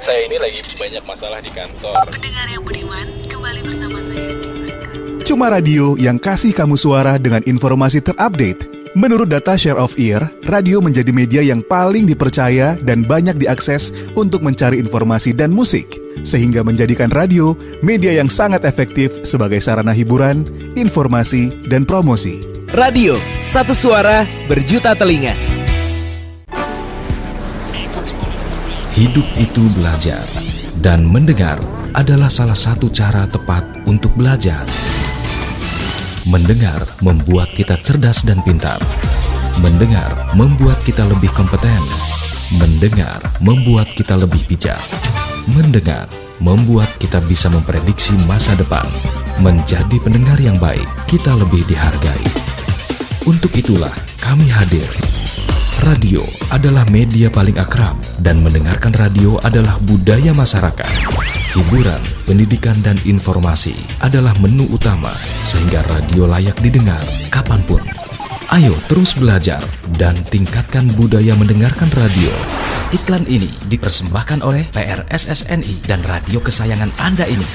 Saya ini lagi banyak masalah di kantor. Pendengar yang budiman, kembali bersama saya di Berkat. Cuma radio yang kasih kamu suara dengan informasi terupdate. Menurut data Share of Ear, radio menjadi media yang paling dipercaya dan banyak diakses untuk mencari informasi dan musik. Sehingga menjadikan radio media yang sangat efektif sebagai sarana hiburan, informasi, dan promosi. Radio, satu suara, berjuta telinga. Hidup itu belajar, dan mendengar adalah salah satu cara tepat untuk belajar. Mendengar membuat kita cerdas dan pintar. Mendengar membuat kita lebih kompeten. Mendengar membuat kita lebih bijak. Mendengar membuat kita bisa memprediksi masa depan. Menjadi pendengar yang baik, kita lebih dihargai. Untuk itulah kami hadir. Radio adalah media paling akrab, dan mendengarkan radio adalah budaya masyarakat. Hiburan, pendidikan, dan informasi adalah menu utama, sehingga radio layak didengar kapanpun. Ayo terus belajar dan tingkatkan budaya mendengarkan radio. Iklan ini dipersembahkan oleh PRSSNI dan radio kesayangan Anda ini.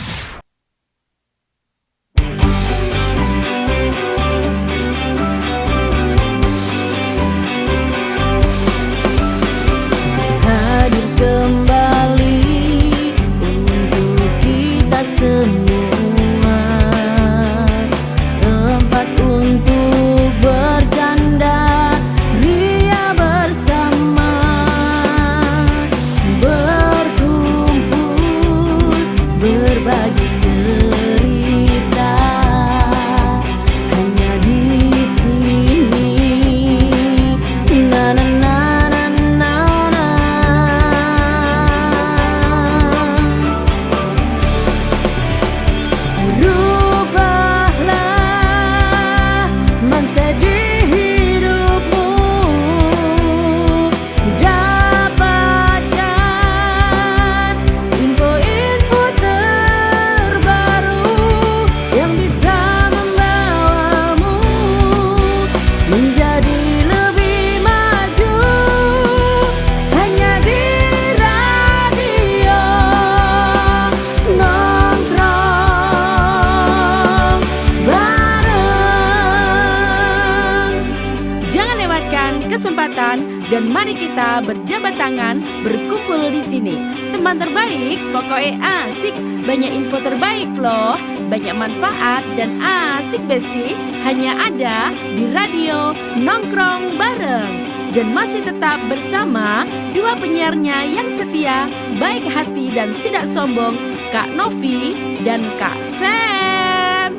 Dan mari kita berjabat tangan, berkumpul di sini. Teman terbaik, pokoknya asik. Banyak info terbaik loh. Banyak manfaat dan asik besti. Hanya ada di radio Nongkrong Bareng. Dan masih tetap bersama dua penyiarnya yang setia, baik hati dan tidak sombong, Kak Novi dan Kak Sam.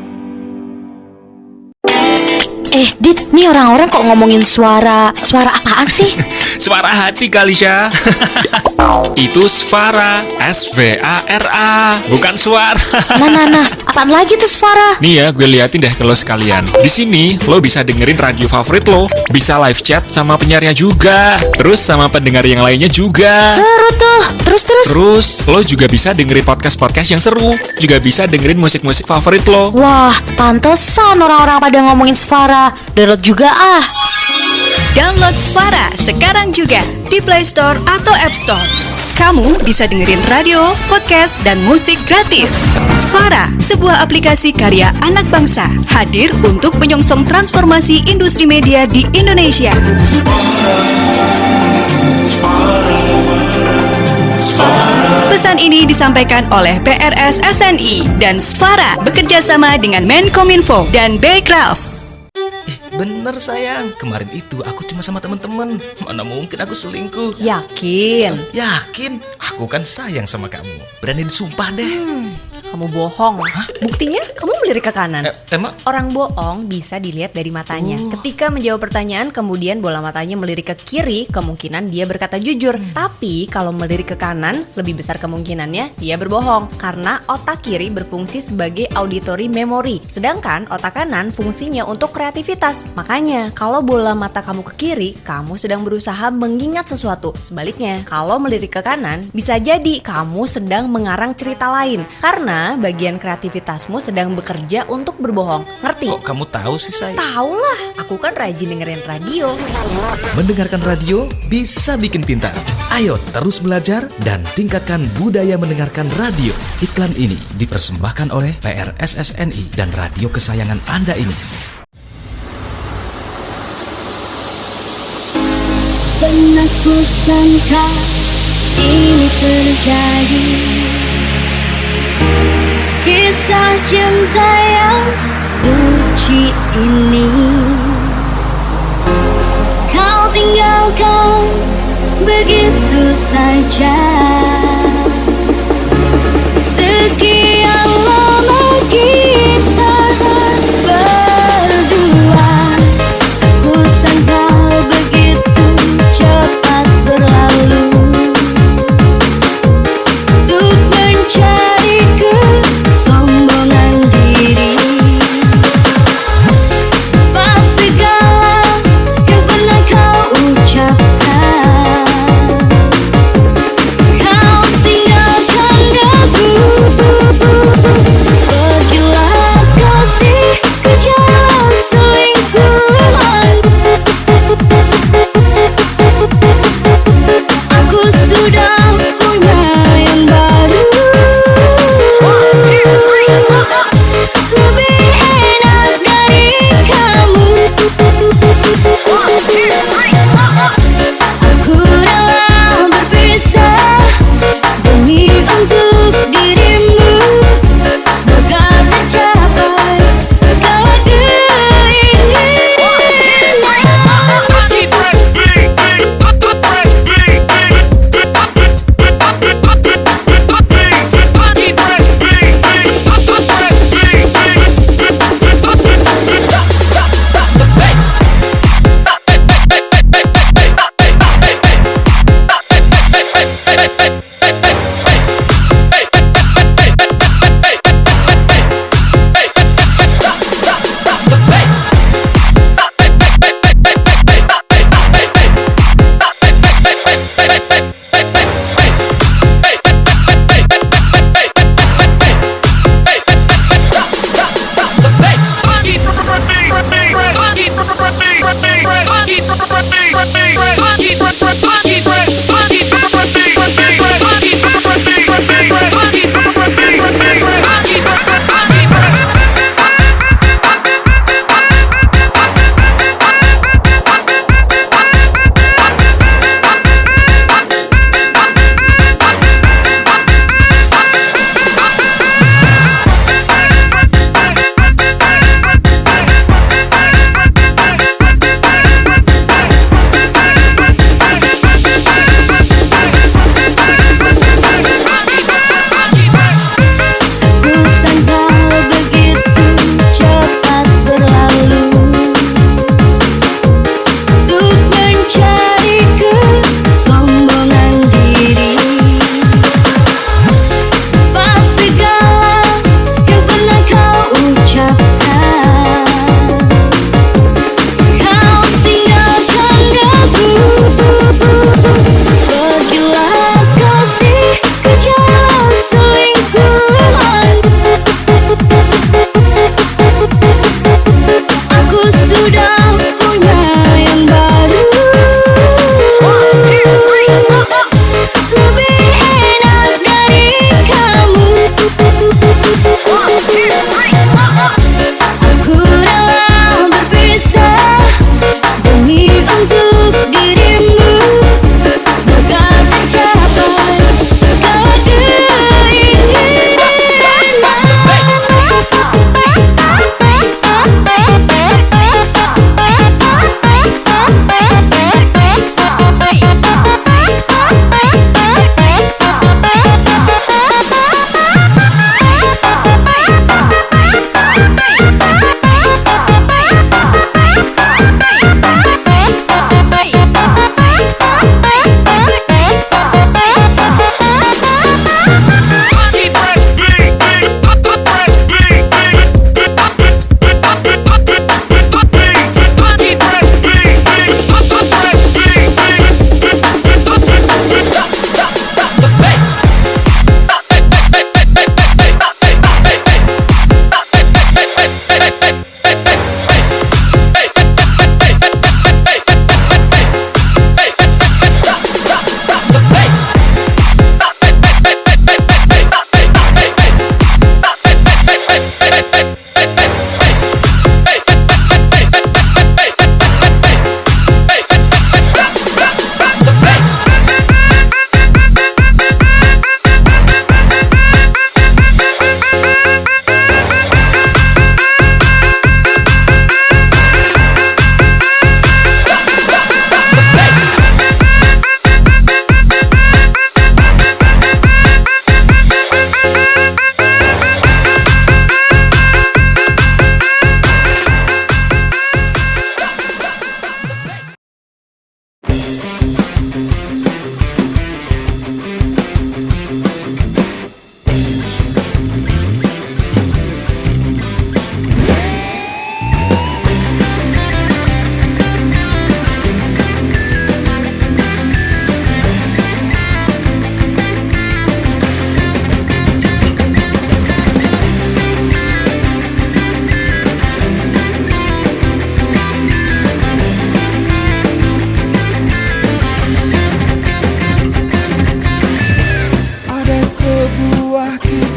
Dit, nih orang-orang kok ngomongin suara apaan sih? Suara hati kali, Syah. Itu Svara, S-V-A-R-A, bukan suara. Nah, apaan lagi tuh Svara? Nih ya, gue liatin deh ke lo sekalian. Di sini lo bisa dengerin radio favorit lo, bisa live chat sama penyiarnya juga, terus sama pendengar yang lainnya juga. Seru tuh. Terus lo juga bisa dengerin podcast-podcast yang seru, juga bisa dengerin musik-musik favorit lo. Wah, pantesan orang-orang pada ngomongin Svara. Download juga ah. Download Svara sekarang juga di Play Store atau App Store. Kamu bisa dengerin radio, podcast, dan musik gratis. Svara, sebuah aplikasi karya anak bangsa, hadir untuk menyongsong transformasi industri media di Indonesia. Pesan ini disampaikan oleh PRSSNI dan Svara bekerjasama dengan Menkominfo dan Bekraf. Bener sayang, kemarin itu aku cuma sama temen-temen. Mana mungkin aku selingkuh. Yakin? Yakin, aku kan sayang sama kamu. Berani disumpah deh. Kamu bohong. Hah? Buktinya kamu melirik ke kanan. Emang? Orang bohong bisa dilihat dari matanya. Ketika menjawab pertanyaan kemudian bola matanya melirik ke kiri, kemungkinan dia berkata jujur. Tapi kalau melirik ke kanan, lebih besar kemungkinannya dia berbohong. Karena otak kiri berfungsi sebagai auditory memory, sedangkan otak kanan fungsinya untuk kreativitas. Makanya kalau bola mata kamu ke kiri, kamu sedang berusaha mengingat sesuatu. Sebaliknya, kalau melirik ke kanan, bisa jadi kamu sedang mengarang cerita lain. Karena mana bagian kreativitasmu sedang bekerja untuk berbohong. Ngerti? Kok kamu tahu sih, Say? Tahu lah, aku kan rajin dengerin radio. Mendengarkan radio bisa bikin pintar. Ayo terus belajar dan tingkatkan budaya mendengarkan radio. Iklan ini dipersembahkan oleh PRSSNI dan radio kesayangan Anda ini. Pernah ku sangka ini terjadi, kisah cinta yang suci ini. Kau tinggalkan begitu saja. Sekian lama kita berdua, ku sangka begitu cepat berlalu. Untuk mencari kesombongan diri, pas segala yang pernah kau ucapkan,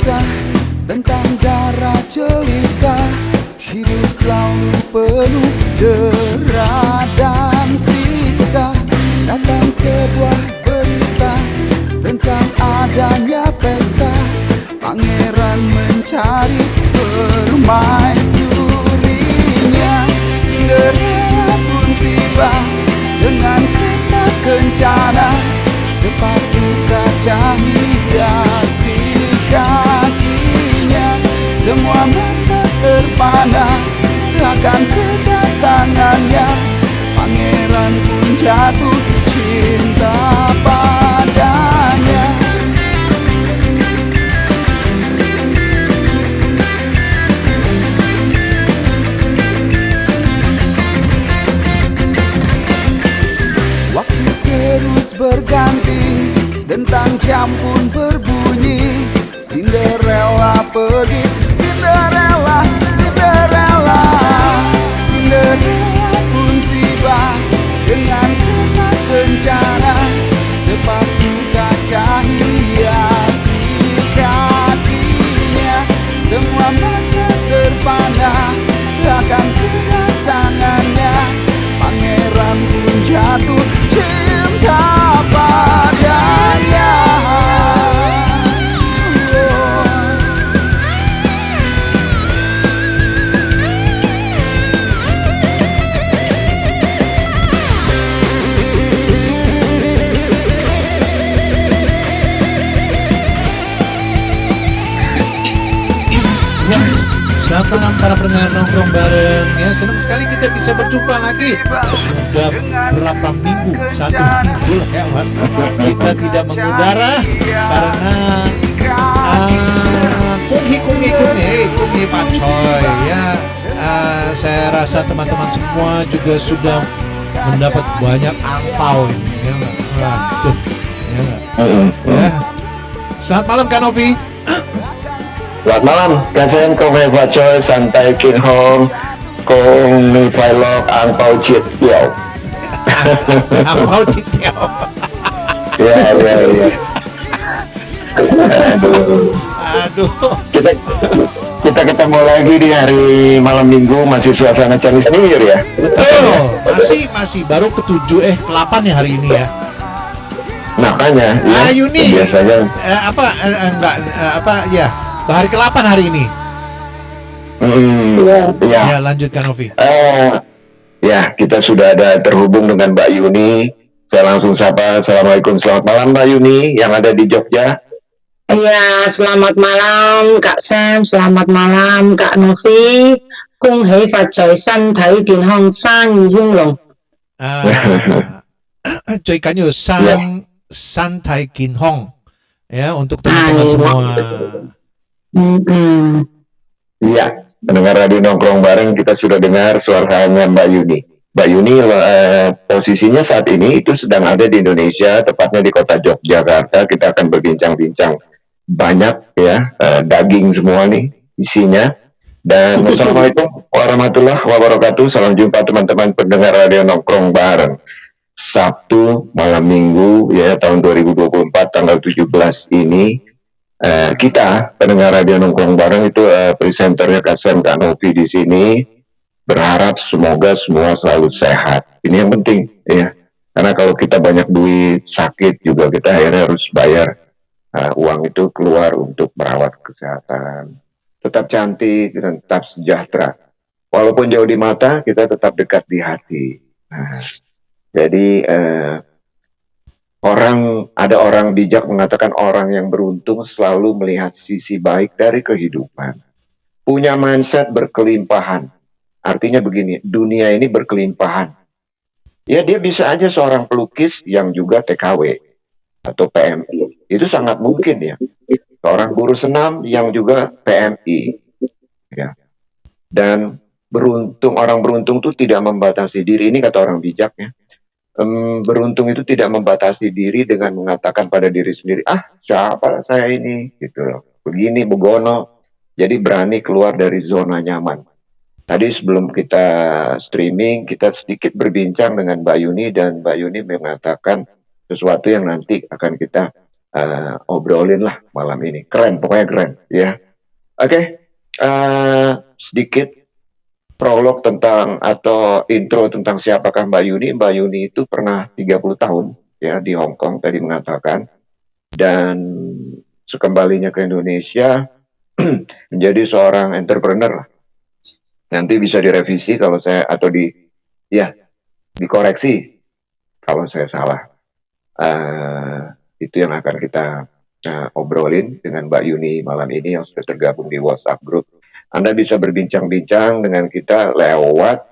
kisah tentang darah jelita, hidup selalu penuh dera dan siksa. Datang sebuah berita tentang adanya pesta, pangeran mencari permaisurinya. Cinderella pun tiba dengan kereta kencana, sepatu kaca hiasi kakinya. Semua mata terpana akan kedatangannya, pangeran pun jatuh cinta padanya. Waktu terus berganti, dentang jam pun berbunyi. Cinderella pergi, Cinderella, Cinderella. Cinderella pun tiba dengan kereta kencana, sepatu kaca hiasi kakinya. Semua mata terpana akan kedatangannya, pangeran pun jatuh cinta padanya. Selamat malam para pendengar nongkrong bareng ya. Senang sekali kita bisa berjumpa lagi. Sudah berapa minggu, 1 minggu lewat kita tidak mengudara karena kungi pacoy ya. Saya rasa teman-teman semua juga sudah mendapat banyak angpau ini ya. Waduh, ya. Selamat malam Kak Novi. Selamat malam, Kasen Kong Hei Fa Choi, Santai Kin Hong, Kong Mi Fai Lok, Ang Pao Chit Tiao. Ang Pao Chit Tiao. Ya. Aduh. Kita ketemu lagi di hari malam minggu, masih suasana Chinese New Year ya. Masih baru ke-7 ke-8 ya hari ini ya. Makanya ya. Yuni. Biasanya hari ke-8 hari ini. Ya. Lanjutkan Novi. Ya, kita sudah ada terhubung dengan Mbak Yuni. Saya langsung sapa. Assalamualaikum, selamat malam Mbak Yuni yang ada di Jogja. Iya, selamat malam Kak Sam, selamat malam Kak Novi. Kong Hei Fa Choi, Santai Kin Hong, San Yung Long. Choi kanyo Santai Kin Hong. Ya, untuk teman-teman semua. Iya, mendengar radio nongkrong bareng, kita sudah dengar suaranya Mbak Yuni. Mbak Yuni posisinya saat ini itu sedang ada di Indonesia, tepatnya di kota Yogyakarta. Kita akan berbincang-bincang banyak ya, daging semua nih isinya. Dan Assalamualaikum warahmatullahi wabarakatuh. Salam jumpa teman-teman pendengar radio nongkrong bareng. Sabtu malam minggu ya tahun 2024 tanggal 17 ini. Kita pendengar radio nongkrong bareng itu presenternya Kasen Kak Novi di sini berharap semoga semua selalu sehat. Ini yang penting ya, karena kalau kita banyak duit sakit juga kita akhirnya harus bayar uang itu keluar untuk merawat kesehatan. Tetap cantik dan tetap sejahtera. Walaupun jauh di mata, kita tetap dekat di hati. Jadi ada orang bijak mengatakan orang yang beruntung selalu melihat sisi baik dari kehidupan. Punya mindset berkelimpahan. Artinya begini, dunia ini berkelimpahan. Ya dia bisa aja seorang pelukis yang juga TKW atau PMI. Itu sangat mungkin ya. Seorang guru senam yang juga PMI. Ya. Dan orang beruntung itu tidak membatasi diri. Ini kata orang bijak ya. Beruntung itu tidak membatasi diri dengan mengatakan pada diri sendiri, siapa saya ini, gitu loh, begini, begono. Jadi berani keluar dari zona nyaman. Tadi sebelum kita streaming, kita sedikit berbincang dengan Mbak Yuni, dan Mbak Yuni mengatakan sesuatu yang nanti akan kita obrolin lah malam ini. Keren, pokoknya keren ya. Oke, sedikit prolog tentang atau intro tentang siapakah Mbak Yuni. Mbak Yuni itu pernah 30 tahun ya di Hong Kong tadi mengatakan, dan sekembalinya ke Indonesia menjadi seorang entrepreneur lah. Nanti bisa direvisi kalau saya atau dikoreksi kalau saya salah. Itu yang akan kita obrolin dengan Mbak Yuni malam ini yang sudah tergabung di WhatsApp group. Anda bisa berbincang-bincang dengan kita lewat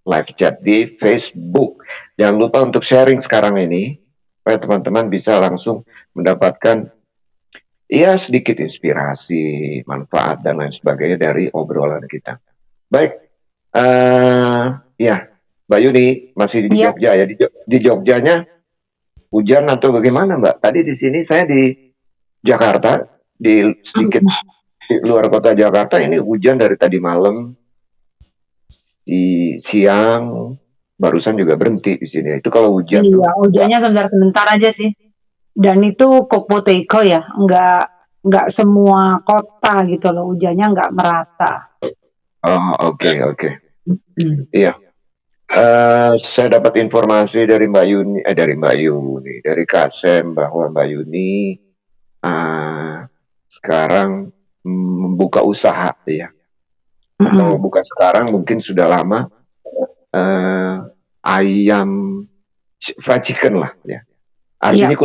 live chat di Facebook. Jangan lupa untuk sharing sekarang ini supaya teman-teman bisa langsung mendapatkan sedikit inspirasi, manfaat dan lain sebagainya dari obrolan kita. Baik, Mbak Yuni masih di Jogja ya. Di Jogjanya hujan atau bagaimana Mbak? Tadi di sini saya di Jakarta, di sedikit di luar kota Jakarta ini hujan dari tadi malam, di siang barusan juga berhenti di sini. Itu kalau hujan. Iya, hujannya sebentar-sebentar aja sih. Dan itu Kopoteko ya, nggak semua kota gitu loh, hujannya nggak merata. Oh, oke. Iya. Saya dapat informasi dari Mbak Yuni, dari Kasem bahwa Mbak Yuni sekarang membuka usaha ya, atau bukan sekarang, mungkin sudah lama, ayam fried chicken lah ya. Artinya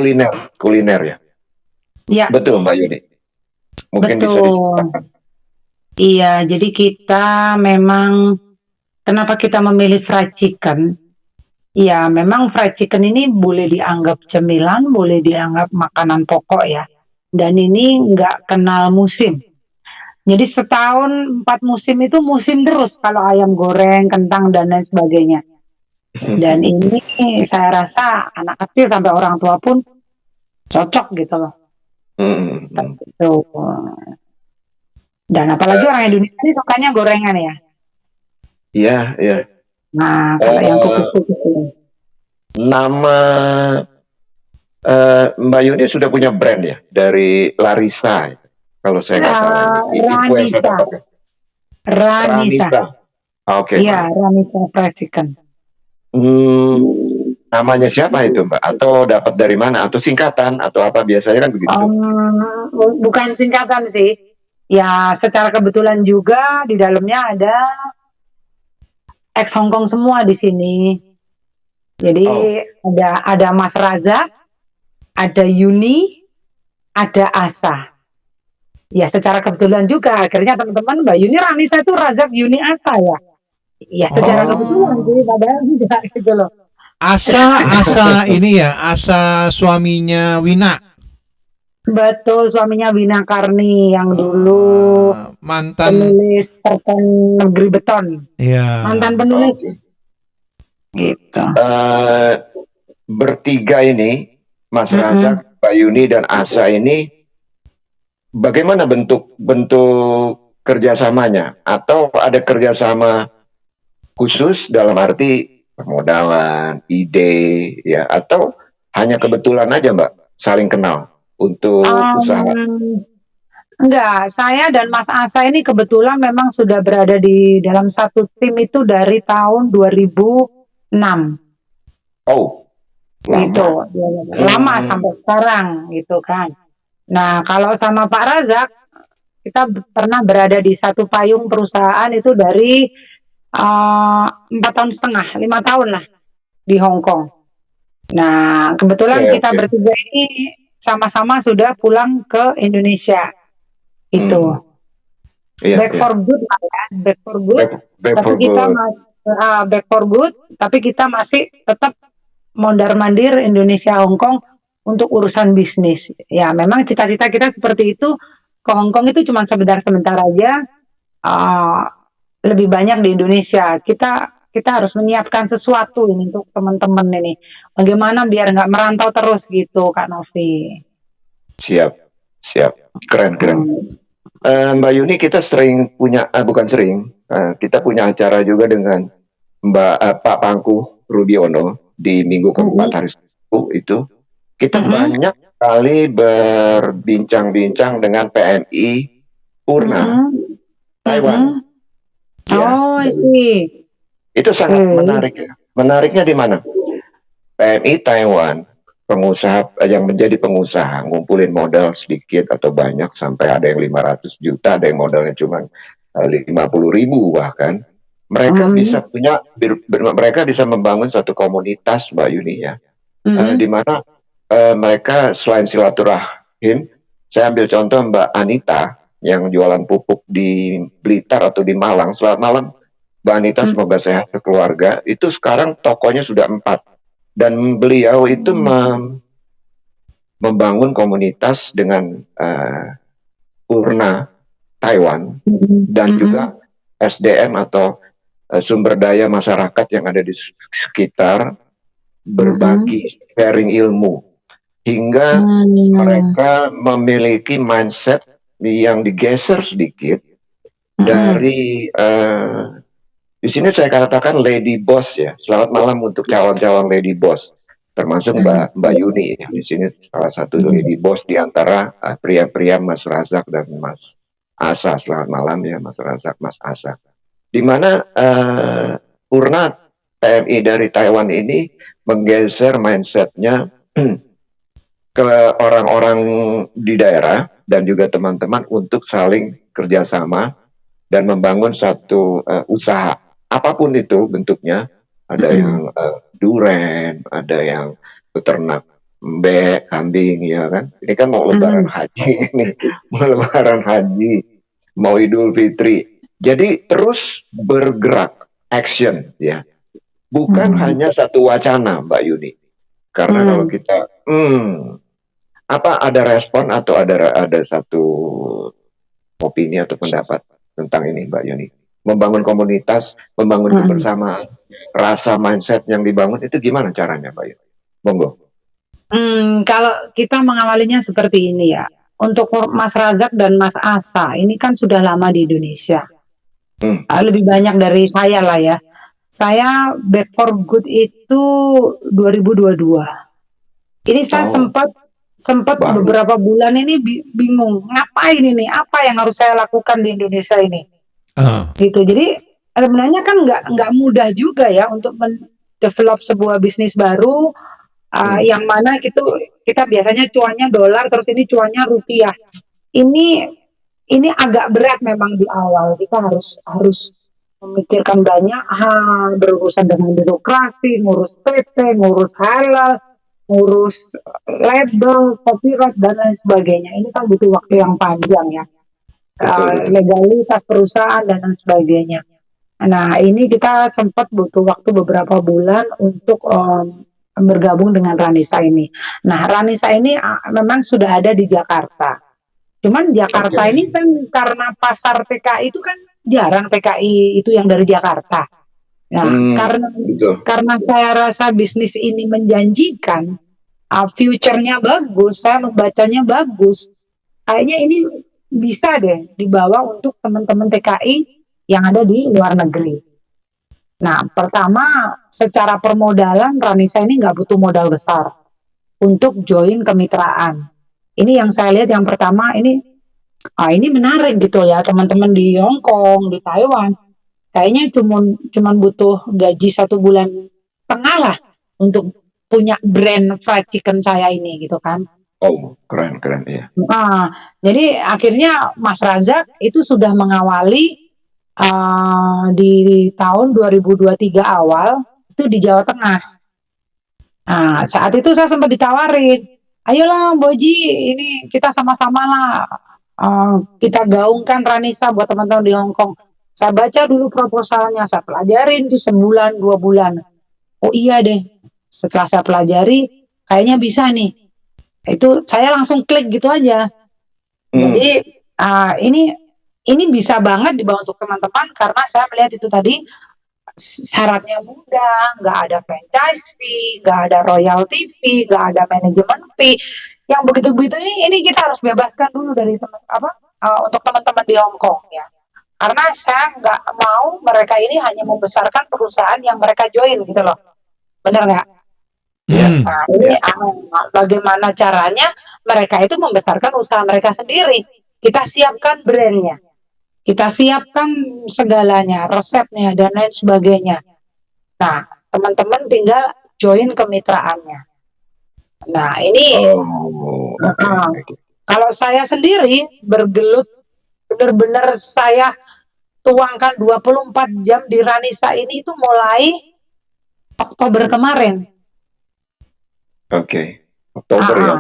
kuliner ya. Iya. Betul Mbak Yuni. Mungkin bisa diceritakan. Iya, jadi kita memang kenapa kita memilih fried chicken? Ya, memang fried chicken ini boleh dianggap cemilan, boleh dianggap makanan pokok ya. Dan ini nggak kenal musim. Jadi setahun 4 musim itu musim terus kalau ayam goreng, kentang dan lain sebagainya. Dan ini saya rasa anak kecil sampai orang tua pun cocok gitu loh. Dan apalagi orang Indonesia ini sukanya gorengan ya. Iya. Nah, kalau yang kukus-kukus ini. Nama Mbak Yuni sudah punya brand ya dari Larissa. Kalau saya nggak salah. Ranisa. Oke. Iya, Ranisa fried chicken. Namanya siapa itu Mbak? Atau dapat dari mana? Atau singkatan? Atau apa biasanya kan begitu? Bukan singkatan sih. Ya, secara kebetulan juga di dalamnya ada ex Hongkong semua di sini. Jadi ada Mas Razak, ada Yuni, ada Asa. Ya, secara kebetulan juga akhirnya teman-teman Mbak Yuni Ranisa itu Razak, Yuni, Asa ya. Ya, secara kebetulan sih padahal tidak gitu loh. Asa ini ya, Asa suaminya Wina. Betul, suaminya Wina Karni yang dulu mantan penulis cerpen Negeri Beton. Iya. Mantan penulis. Gitu. Bertiga ini, Mas Razak, Mbak Yuni dan Asa ini, bagaimana bentuk kerjasamanya? Atau ada kerjasama khusus dalam arti permodalan, ide, ya, atau hanya kebetulan aja Mbak saling kenal untuk usaha? Enggak, saya dan Mas Asa ini kebetulan memang sudah berada di dalam satu tim itu dari tahun 2006. Oh, gitu, lama sampai sekarang gitu kan. Nah, kalau sama Pak Razak kita pernah berada di satu payung perusahaan itu dari 4,5 tahun, 5 tahun lah di Hong Kong. Nah, kebetulan kita bertiga ini sama-sama sudah pulang ke Indonesia. Itu back for good lah ya, back for good. Tapi kita masih back for good, tapi kita masih tetap mondar-mandir Indonesia Hong Kong untuk urusan bisnis. Ya, memang cita-cita kita seperti itu. Ke Hong Kong itu cuma sebentar-sebentar aja. Lebih banyak di Indonesia. Kita harus menyiapkan sesuatu ini untuk teman-teman ini. Bagaimana biar nggak merantau terus gitu, Kak Novi. Siap. Keren. Mbak Yuni, kita sering punya, bukan sering, kita punya acara juga dengan Pak Pangku Rudiono di minggu keempat hari Sabtu itu. Kita banyak kali berbincang-bincang dengan PMI Purna Taiwan. Ya, Oh, I see. itu sangat menarik ya. Menariknya di mana? PMI Taiwan, pengusaha yang menjadi pengusaha, ngumpulin modal sedikit atau banyak sampai ada yang 500 juta, ada yang modalnya cuma 50.000 bahkan. Mereka bisa punya, mereka bisa membangun satu komunitas, Mbak Yuni ya, di mana mereka selain silaturahim, saya ambil contoh Mbak Anita yang jualan pupuk di Blitar atau di Malang. Selamat malam, Mbak Anita, semoga sehat keluarga. Itu sekarang tokonya sudah 4 dan beliau itu membangun komunitas dengan Purna Taiwan dan juga SDM atau sumber daya masyarakat yang ada di sekitar berbagi sharing ilmu hingga mereka memiliki mindset yang digeser sedikit dari di sini saya katakan lady boss ya. Selamat malam untuk calon-calon lady boss, termasuk Mbak Yuni ya. Di sini salah satu lady boss di antara pria-pria Mas Razak dan Mas Asa. Selamat malam ya Mas Razak, Mas Asa. Di mana Purna PMI dari Taiwan ini menggeser mindsetnya ke orang-orang di daerah dan juga teman-teman untuk saling kerjasama dan membangun satu usaha. Apapun itu bentuknya, ada yang duren, ada yang peternak mbek, kambing, ya kan. Ini kan mau lebaran haji ini, mau lebaran haji, mau Idul Fitri. Jadi terus bergerak, action, ya. Bukan hanya satu wacana, Mbak Yuni. Karena kalau kita, apa ada respon atau ada satu opini atau pendapat tentang ini, Mbak Yuni? Membangun komunitas, membangun kebersamaan, rasa mindset yang dibangun itu gimana caranya, Mbak Yuni? Monggo. Kalau kita mengawalinya seperti ini ya, untuk Mas Razak dan Mas Asa, ini kan sudah lama di Indonesia. Lebih banyak dari saya lah ya. Saya back for good itu 2022. Ini saya sempat beberapa bulan ini bingung, ngapain ini, apa yang harus saya lakukan di Indonesia ini. Gitu. Jadi sebenarnya kan nggak mudah juga ya untuk mendevelop sebuah bisnis baru, yang mana kita biasanya cuannya dolar, terus ini cuannya rupiah. Ini agak berat memang di awal. Kita harus memikirkan banyak hal, berurusan dengan birokrasi, ngurus PP, ngurus halal, ngurus label, copyright dan lain sebagainya. Ini kan butuh waktu yang panjang ya. Legalitas perusahaan dan lain sebagainya. Nah, ini kita sempat butuh waktu beberapa bulan untuk bergabung dengan Ranisa ini. Nah, Ranisa ini memang sudah ada di Jakarta. Cuman Jakarta ini kan karena pasar TKI itu kan jarang TKI itu yang dari Jakarta. Nah, karena saya rasa bisnis ini menjanjikan, future-nya bagus, saya membacanya bagus. Kayaknya ini bisa deh dibawa untuk teman-teman TKI yang ada di luar negeri. Nah, pertama secara permodalan Ranisa ini nggak butuh modal besar untuk join kemitraan. Ini yang saya lihat yang pertama ini menarik gitu ya, teman-teman di Hong Kong, di Taiwan. Kayaknya cuman butuh gaji 1 bulan setengah lah untuk punya brand fried chicken saya ini gitu kan. Oh, keren ya. Nah, jadi akhirnya Mas Razak itu sudah mengawali di tahun 2023 awal itu di Jawa Tengah. Nah, saat itu saya sempat ditawarin, ayolah Boji, ini kita sama-sama lah, kita gaungkan Ranisa buat teman-teman di Hong Kong. Saya baca dulu proposalnya, saya pelajarin tuh sebulan 2 bulan. Oh iya deh, setelah saya pelajari, kayaknya bisa nih. Itu saya langsung klik gitu aja. Jadi ini bisa banget dibawa untuk teman-teman karena saya melihat itu tadi syaratnya mudah, nggak ada franchise fee, nggak ada royalty fee, nggak ada manajemen fee. Yang begitu-begitu ini kita harus bebaskan dulu dari untuk teman-teman di Hong Kong ya. Karena saya nggak mau mereka ini hanya membesarkan perusahaan yang mereka join gitu loh. Benar nggak? Nah, ini bagaimana caranya mereka itu membesarkan usaha mereka sendiri. Kita siapkan brandnya, kita siapkan segalanya, resepnya dan lain sebagainya. Nah, teman-teman tinggal join kemitraannya. Nah, ini kalau saya sendiri bergelut, benar-benar saya tuangkan 24 jam di Ranisa ini itu mulai Oktober kemarin. Oke. Oktober ya.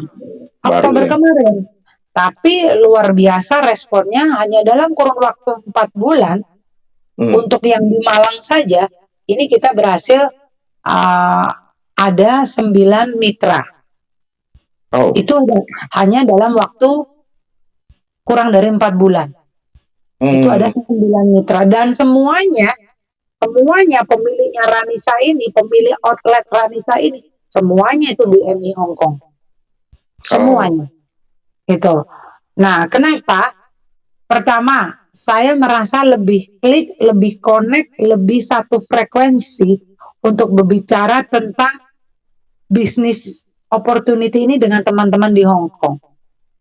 Oktober kemarin. Tapi luar biasa responnya hanya dalam kurun waktu 4 bulan. Untuk yang di Malang saja, ini kita berhasil ada 9 mitra. Itu hanya dalam waktu kurang dari 4 bulan. Itu ada 9 mitra dan semuanya pemiliknya Ranisa ini, pemilik outlet Ranisa ini, semuanya itu BMI Hong Kong. Semuanya. Gitu. Nah, kenapa? Pertama, saya merasa lebih klik, lebih connect, lebih satu frekuensi untuk berbicara tentang bisnis opportunity ini dengan teman-teman di Hong Kong.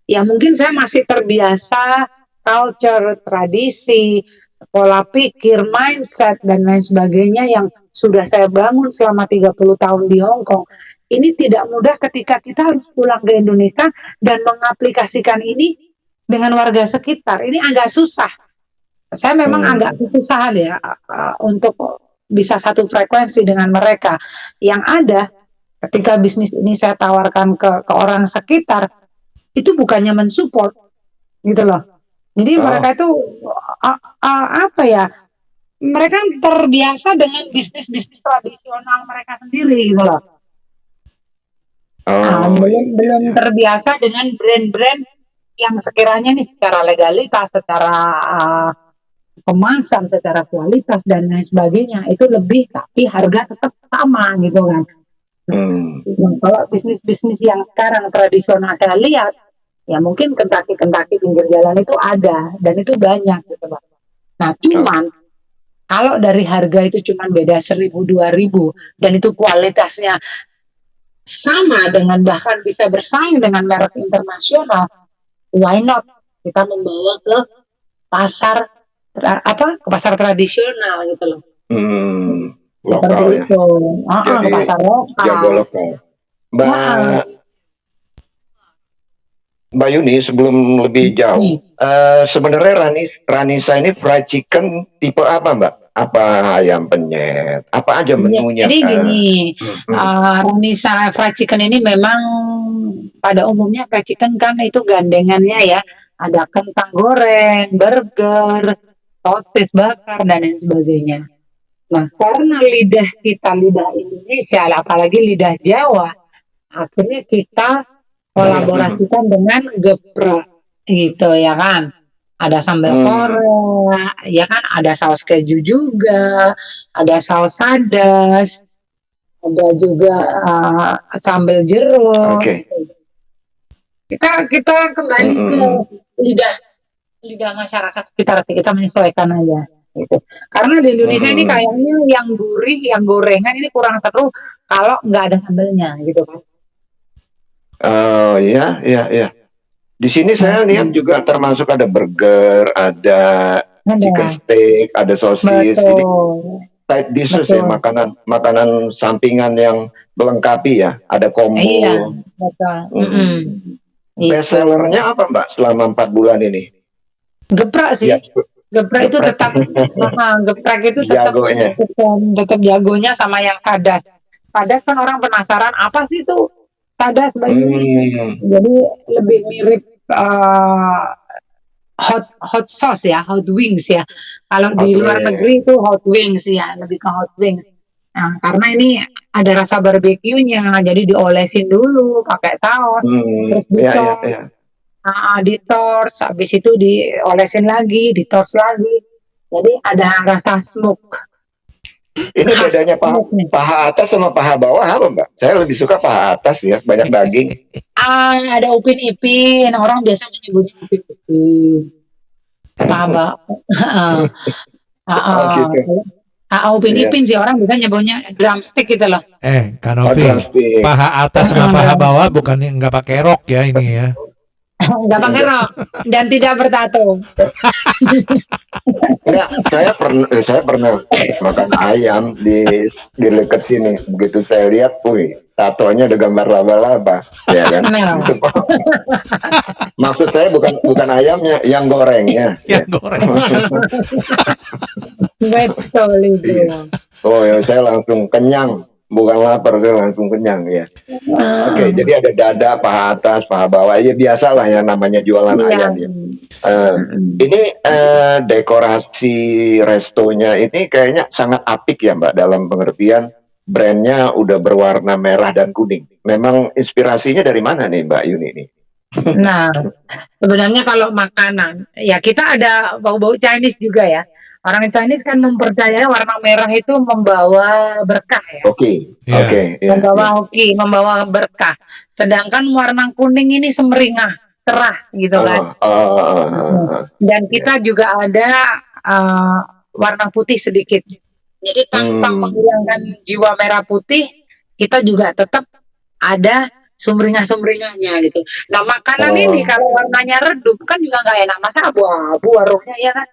Ya mungkin saya masih terbiasa culture, tradisi, pola pikir, mindset, dan lain sebagainya yang sudah saya bangun selama 30 tahun di Hong Kong. Ini tidak mudah ketika kita harus pulang ke Indonesia dan mengaplikasikan ini dengan warga sekitar. Ini agak susah. Saya memang agak kesusahan ya untuk bisa satu frekuensi dengan mereka. Yang ada ketika bisnis ini saya tawarkan ke orang sekitar, itu bukannya mensupport, gitu loh. Jadi mereka itu apa ya? Mereka terbiasa dengan bisnis-bisnis tradisional mereka sendiri, gitu loh. Belum terbiasa dengan brand-brand yang sekiranya nih secara legalitas, secara kemasan, secara kualitas dan lain sebagainya itu lebih, tapi harga tetap sama gitu kan. Kalau bisnis-bisnis yang sekarang tradisional saya lihat, ya mungkin Kentucky pinggir jalan itu ada dan itu banyak gitu loh. Nah cuman kalau dari harga itu cuman beda 1.000 2.000 dan itu kualitasnya sama dengan bahkan bisa bersaing dengan merek internasional, why not kita membawa ke pasar ke pasar tradisional gitu loh. Lokal ya. Ke pasar lokal. Jago lokal. Mbak Yuni, sebelum lebih jauh, sebenarnya Ranisa ini fried chicken tipe apa, Mbak? Apa ayam penyet? Apa aja menunya? Jadi gini, Ranisa fried chicken ini memang pada umumnya fried chicken kan itu gandengannya ya, ada kentang goreng, burger, sosis bakar dan lain sebagainya. Nah, karena lidah kita lidah Indonesia, apalagi lidah Jawa, akhirnya kita kolaborasikan dengan geprek gitu ya kan. Ada sambal Korea, ya kan, ada saus keju juga, ada saus sadas, ada juga sambal jeruk. Kita kembali ke lidah masyarakat sekitar, kita menyesuaikan aja gitu. Karena di Indonesia ini kayaknya yang gurih, yang gorengan ini kurang seru kalau nggak ada sambelnya gitu kan. Iya. Di sini saya lihat juga termasuk ada burger, ada chicken steak, ada sosis. Jadi side dishes ya, makanan sampingan yang melengkapi ya, ada combo. Iya, betul. Best sellernya apa, Mbak, selama 4 bulan ini? Geprek sih. Ya. Geprek itu tetap geprek itu tetap jagonya sama yang sadas. Sadas kan orang penasaran apa sih itu sadas ini. Jadi lebih mirip hot sauce ya, hot wings ya. Kalau di luar negeri itu hot wings ya, lebih ke hot wings. Nah, karena ini ada rasa barbeque-nya, jadi diolesin dulu pakai saus, terus ditors, habis itu diolesin lagi, ditors lagi. Jadi ada rasa smoke. Ini bedanya paha atas sama paha bawah apa, Mbak? Saya lebih suka paha atas ya, banyak daging. Ada upin-ipin, orang biasa menyebutnya upin-ipin. Paha bawah. Upin Ipin sih orang bisa nyebutnya drumstick gitu loh. Kak Novi, drumstick. paha atas sama paha bawah bukannya nggak pakai rok ya ini ya? Nggak pakai rok dan tidak bertato. Enggak, saya pernah makan ayam di dekat sini. Begitu saya lihat, wih, tatonya ada gambar laba-laba, ya kan? Maksud saya bukan ayamnya, yang gorengnya. Yang goreng. Betul itu. Oh ya, saya langsung kenyang. Bukan lapar, saya langsung kenyang ya. Oke, jadi ada dada, paha atas, paha bawah. Ya biasalah yang namanya jualan ayam ya. Ini dekorasi restonya ini kayaknya sangat apik ya Mbak, dalam pengertian brandnya udah berwarna merah dan kuning. Memang inspirasinya dari mana nih Mbak Yuni ini? Nah, sebenarnya kalau makanan, ya kita ada bau-bau Chinese juga ya. Orang Chinese kan mempercayai warna merah itu membawa berkah ya. Membawa hoki, membawa berkah. Sedangkan warna kuning ini semeringah, cerah gitu kan. Dan kita juga ada warna putih sedikit. Jadi tanpa menghilangkan jiwa merah putih, kita juga tetap ada sumringah-sumringahnya gitu. Nah makanan ini kalau warnanya redup kan juga nggak enak, masa abu-abu warungnya ya kan.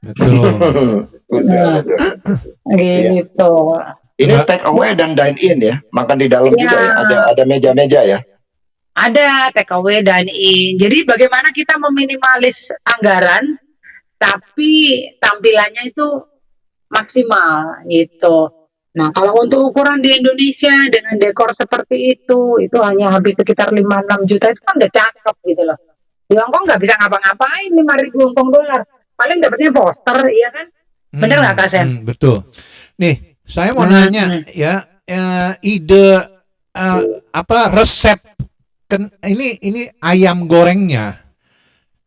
Gitu. Ini take away dan dine in ya, makan di dalam juga ya. Ada meja-meja ya. Ada take away dine in. Jadi bagaimana kita meminimalis anggaran, tapi tampilannya itu maksimal gitu. Nah, kalau untuk ukuran di Indonesia dengan dekor seperti itu hanya habis sekitar 5-6 juta, itu kan udah cakep gitu loh. Di Hongkong nggak bisa ngapa-ngapain 5.000 Hongkong dolar. Paling dapatnya poster, iya kan? Bener nggak Kak Sen? Betul. Nih, saya mau nanya ya, ide resep ini ayam gorengnya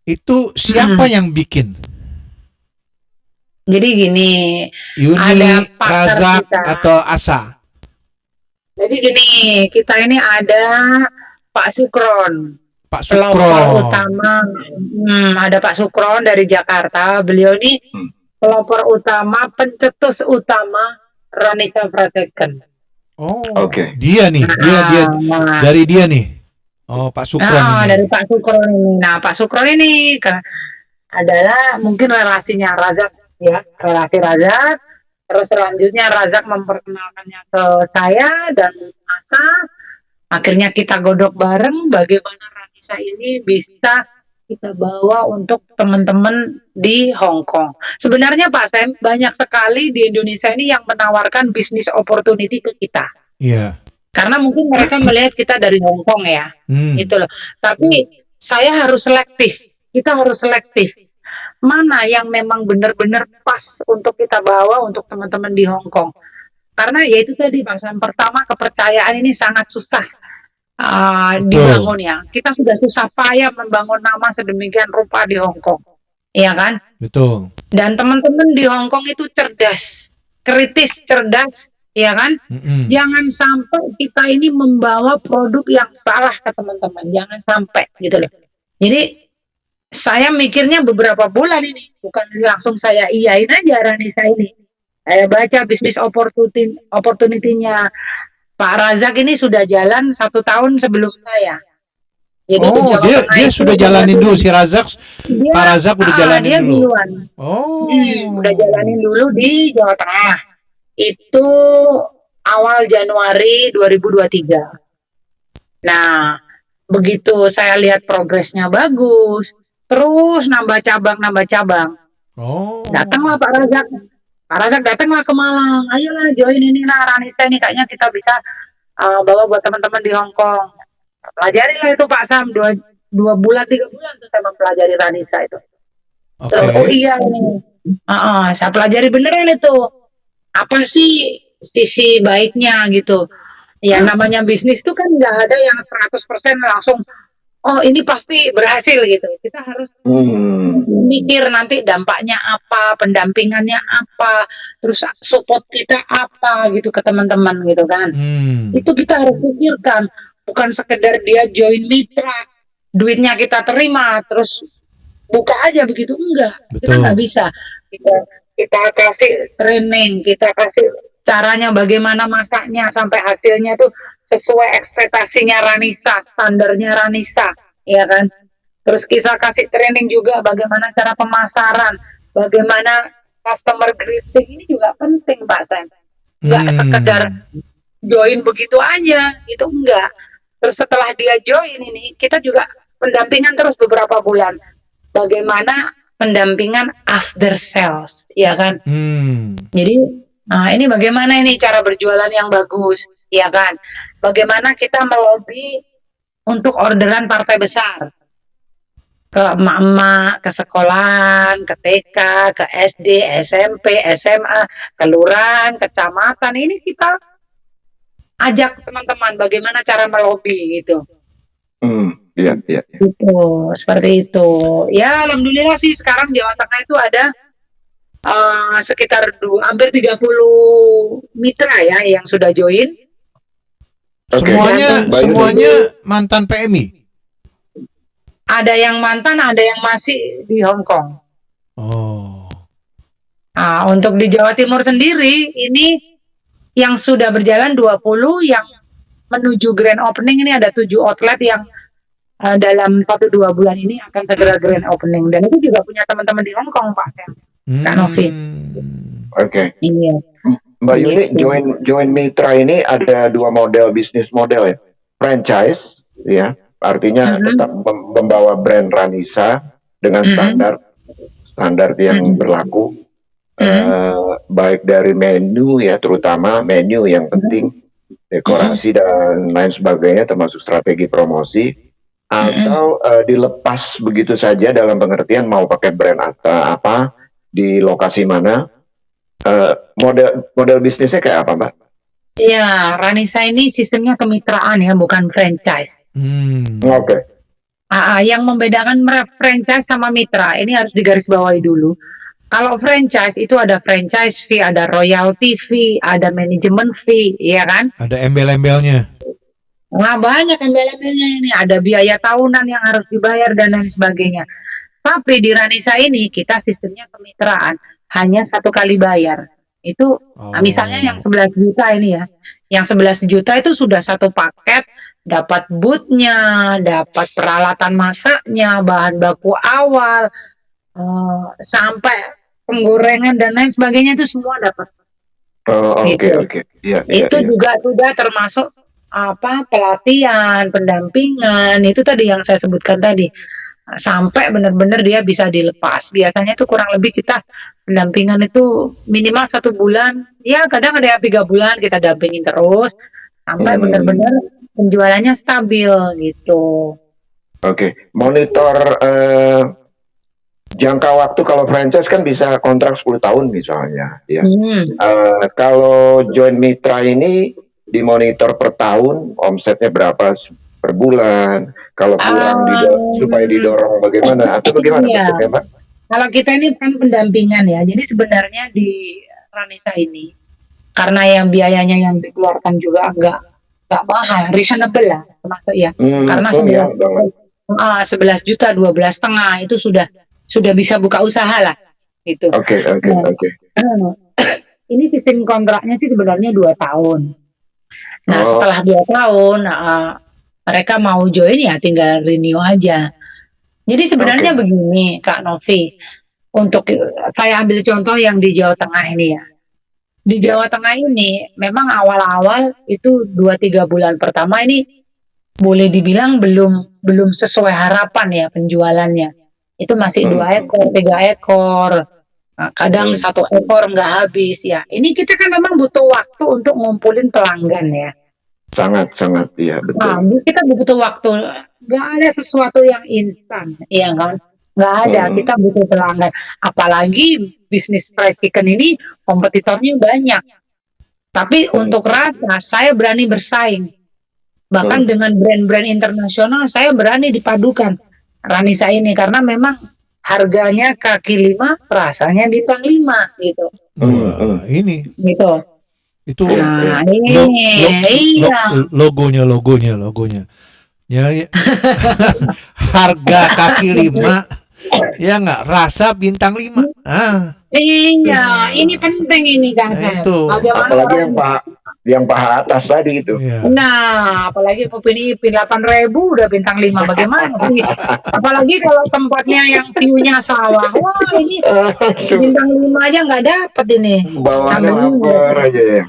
itu siapa yang bikin? Jadi gini, Yuni, ada Razak kita. atau Asa? Jadi gini, kita ini ada Pak Sukron. Pak Sukron. Pelopor utama, ada Pak Sukron dari Jakarta. Beliau ini pelopor utama, pencetus utama Ranisa Frateken. Dia nih, dia dari dia nih. Oh, Pak Sukron ini. Dari Pak Sukron ini. Nah, Pak Sukron ini adalah mungkin relasinya Razak. Ya, relasi Razak. Terus selanjutnya Razak memperkenalkannya ke saya dan Asa. Akhirnya kita godok bareng bagaimana Ranisa ini bisa kita bawa untuk teman-teman di Hong Kong. Sebenarnya Pak Sam, banyak sekali di Indonesia ini yang menawarkan bisnis opportunity ke kita. Iya. Karena mungkin mereka melihat kita dari Hong Kong ya. Gitu loh. Tapi saya harus selektif. Kita harus selektif. Mana yang memang benar-benar pas untuk kita bawa untuk teman-teman di Hong Kong. Karena ya itu tadi Pak Sam, pertama kepercayaan ini sangat susah dibangun ya. Kita sudah susah payah membangun nama sedemikian rupa di Hong Kong. Iya kan? Betul. Dan teman-teman di Hong Kong itu cerdas, kritis, cerdas, ya kan? Jangan sampai kita ini membawa produk yang salah ke teman-teman. Jangan sampai gitu loh. Jadi saya mikirnya beberapa bulan ini, bukan langsung saya iyain aja Ranisa ini. Saya baca bisnis opportunity-nya Pak Razak ini sudah jalan 1 tahun sebelum saya. Jadi dia sudah jalanin dulu si Razak. Pak Razak udah jalanin dulu. Udah jalanin dulu di Jawa Tengah. Itu awal Januari 2023. Nah, begitu saya lihat progresnya bagus, terus nambah cabang. Datanglah Pak Razak. Pak Razak datanglah ke Malang. Ayolah join ini Ranisa ini, kayaknya kita bisa bawa buat teman-teman di Hong Kong. Pelajarilah itu Pak Sam, 2 bulan 3 bulan tuh saya mempelajari Ranisa itu. Terus, oh iya nih, saya pelajari beneran itu. Apa sih sisi baiknya gitu? Ya namanya bisnis itu kan nggak ada yang 100% langsung. Oh ini pasti berhasil gitu. Kita harus mikir nanti dampaknya apa, pendampingannya apa, terus support kita apa gitu ke teman-teman gitu kan. Itu kita harus pikirkan, bukan sekedar dia join mitra, duitnya kita terima terus buka aja begitu, enggak. Kita nggak bisa. kita kasih training, kita kasih caranya bagaimana masaknya sampai hasilnya tuh sesuai ekspektasinya Ranisa, standarnya Ranisa, ya kan? Terus kita kasih training juga bagaimana cara pemasaran, bagaimana customer greeting, ini juga penting Pak Sam. Nggak sekedar join begitu aja, itu enggak. Terus setelah dia join ini, kita juga pendampingan terus beberapa bulan. Bagaimana pendampingan after sales, ya kan? Jadi, ini bagaimana ini cara berjualan yang bagus, ya kan? Bagaimana kita melobi untuk orderan partai besar ke emak-emak, ke sekolahan, ke TK, ke SD, SMP, SMA, kelurahan, kecamatan. Ini kita ajak teman-teman bagaimana cara melobi gitu. Iya. Gitu, seperti itu. Ya, alhamdulillah sih sekarang Jawa Tengah itu ada sekitar hampir 30 mitra ya yang sudah join. Semuanya mantan PMI. Ada yang mantan, ada yang masih di Hong Kong. Nah, untuk di Jawa Timur sendiri ini yang sudah berjalan 20, yang menuju grand opening ini ada 7 outlet yang dalam 1-2 bulan ini akan segera grand opening, dan itu juga punya teman-teman di Hong Kong Pak Sam, Kak Novi. Oke. Iya. Mbak Yuni, join mitra ini ada 2 model bisnis model ya. Franchise ya, artinya tetap membawa brand Ranisa dengan standar yang berlaku, baik dari menu ya, terutama menu yang penting, dekorasi dan lain sebagainya, termasuk strategi promosi. Atau dilepas begitu saja dalam pengertian mau pakai brand atau apa di lokasi mana, model bisnisnya kayak apa Mbak? Iya, Ranisa ini sistemnya kemitraan ya, bukan franchise. Oke. Yang membedakan franchise sama mitra ini harus digarisbawahi dulu. Kalau franchise itu ada franchise fee, ada royalty fee, ada manajemen fee, ya kan? Ada embel-embelnya. Nah, banyak embel-embelnya ini, ada biaya tahunan yang harus dibayar dan lain sebagainya. Tapi di Ranisa ini kita sistemnya kemitraan, hanya 1 kali bayar. Itu misalnya yang 11 juta ini ya, yang 11 juta itu sudah 1 paket, dapat bootnya, dapat peralatan masaknya, bahan baku awal, sampai penggorengan dan lain sebagainya itu semua dapat. Oke. Itu juga sudah termasuk pelatihan, pendampingan, itu tadi yang saya sebutkan tadi, sampai benar-benar dia bisa dilepas. Biasanya itu kurang lebih kita pendampingan itu minimal 1 bulan, ya kadang ada yang 3 bulan kita dampingin terus sampai benar-benar penjualannya stabil gitu. Oke. Monitor jangka waktu kalau franchise kan bisa kontrak 10 tahun misalnya ya. Kalau join mitra ini dimonitor per tahun, omsetnya berapa per bulan, kalau kurang supaya didorong bagaimana atau bagaimana bentuknya Pak? Kalau kita ini kan pendampingan ya, jadi sebenarnya di Ranisa ini karena yang biayanya yang dikeluarkan juga nggak mahal, reasonable lah termasuk ya, karena 11 juta 12,5 itu sudah bisa buka usaha lah gitu. Oke. Ini sistem kontraknya sih sebenarnya 2 tahun. Nah, setelah 2 tahun mereka mau join ya tinggal renew aja. Jadi sebenarnya begini Kak Novi, untuk saya ambil contoh yang di Jawa Tengah ini ya. Di Jawa Tengah ini memang awal-awal itu 2-3 bulan pertama ini boleh dibilang belum sesuai harapan ya penjualannya. Itu masih 2 ekor, 3 ekor. Nah, kadang 1 ekor nggak habis ya. Ini kita kan memang butuh waktu untuk ngumpulin pelanggan ya. Sangat iya betul. Nah, kita butuh waktu. Nggak ada sesuatu yang instan, iya kan? Nggak ada. Kita butuh pelanggan. Apalagi bisnis fried chicken ini kompetitornya banyak. Tapi untuk rasa saya berani bersaing. Bahkan dengan brand-brand internasional saya berani dipadukan Ranisa ini karena memang harganya kaki 5, rasanya bintang 5 gitu. Ini. Gitu. Itu iya. Logonya. Ya. Harga kaki 5 ya nggak, rasa bintang 5. Iya, ini penting ini Kang Sam. Bagaimana Apalagi orang yang paha atas tadi itu. Nah, apalagi Upin Ipin 8.000 udah bintang 5. Bagaimana? Apalagi kalau tempatnya yang view-nya sawah. Wah, ini bintang 5 aja nggak dapet ini. Bawaannya lapar aja ya.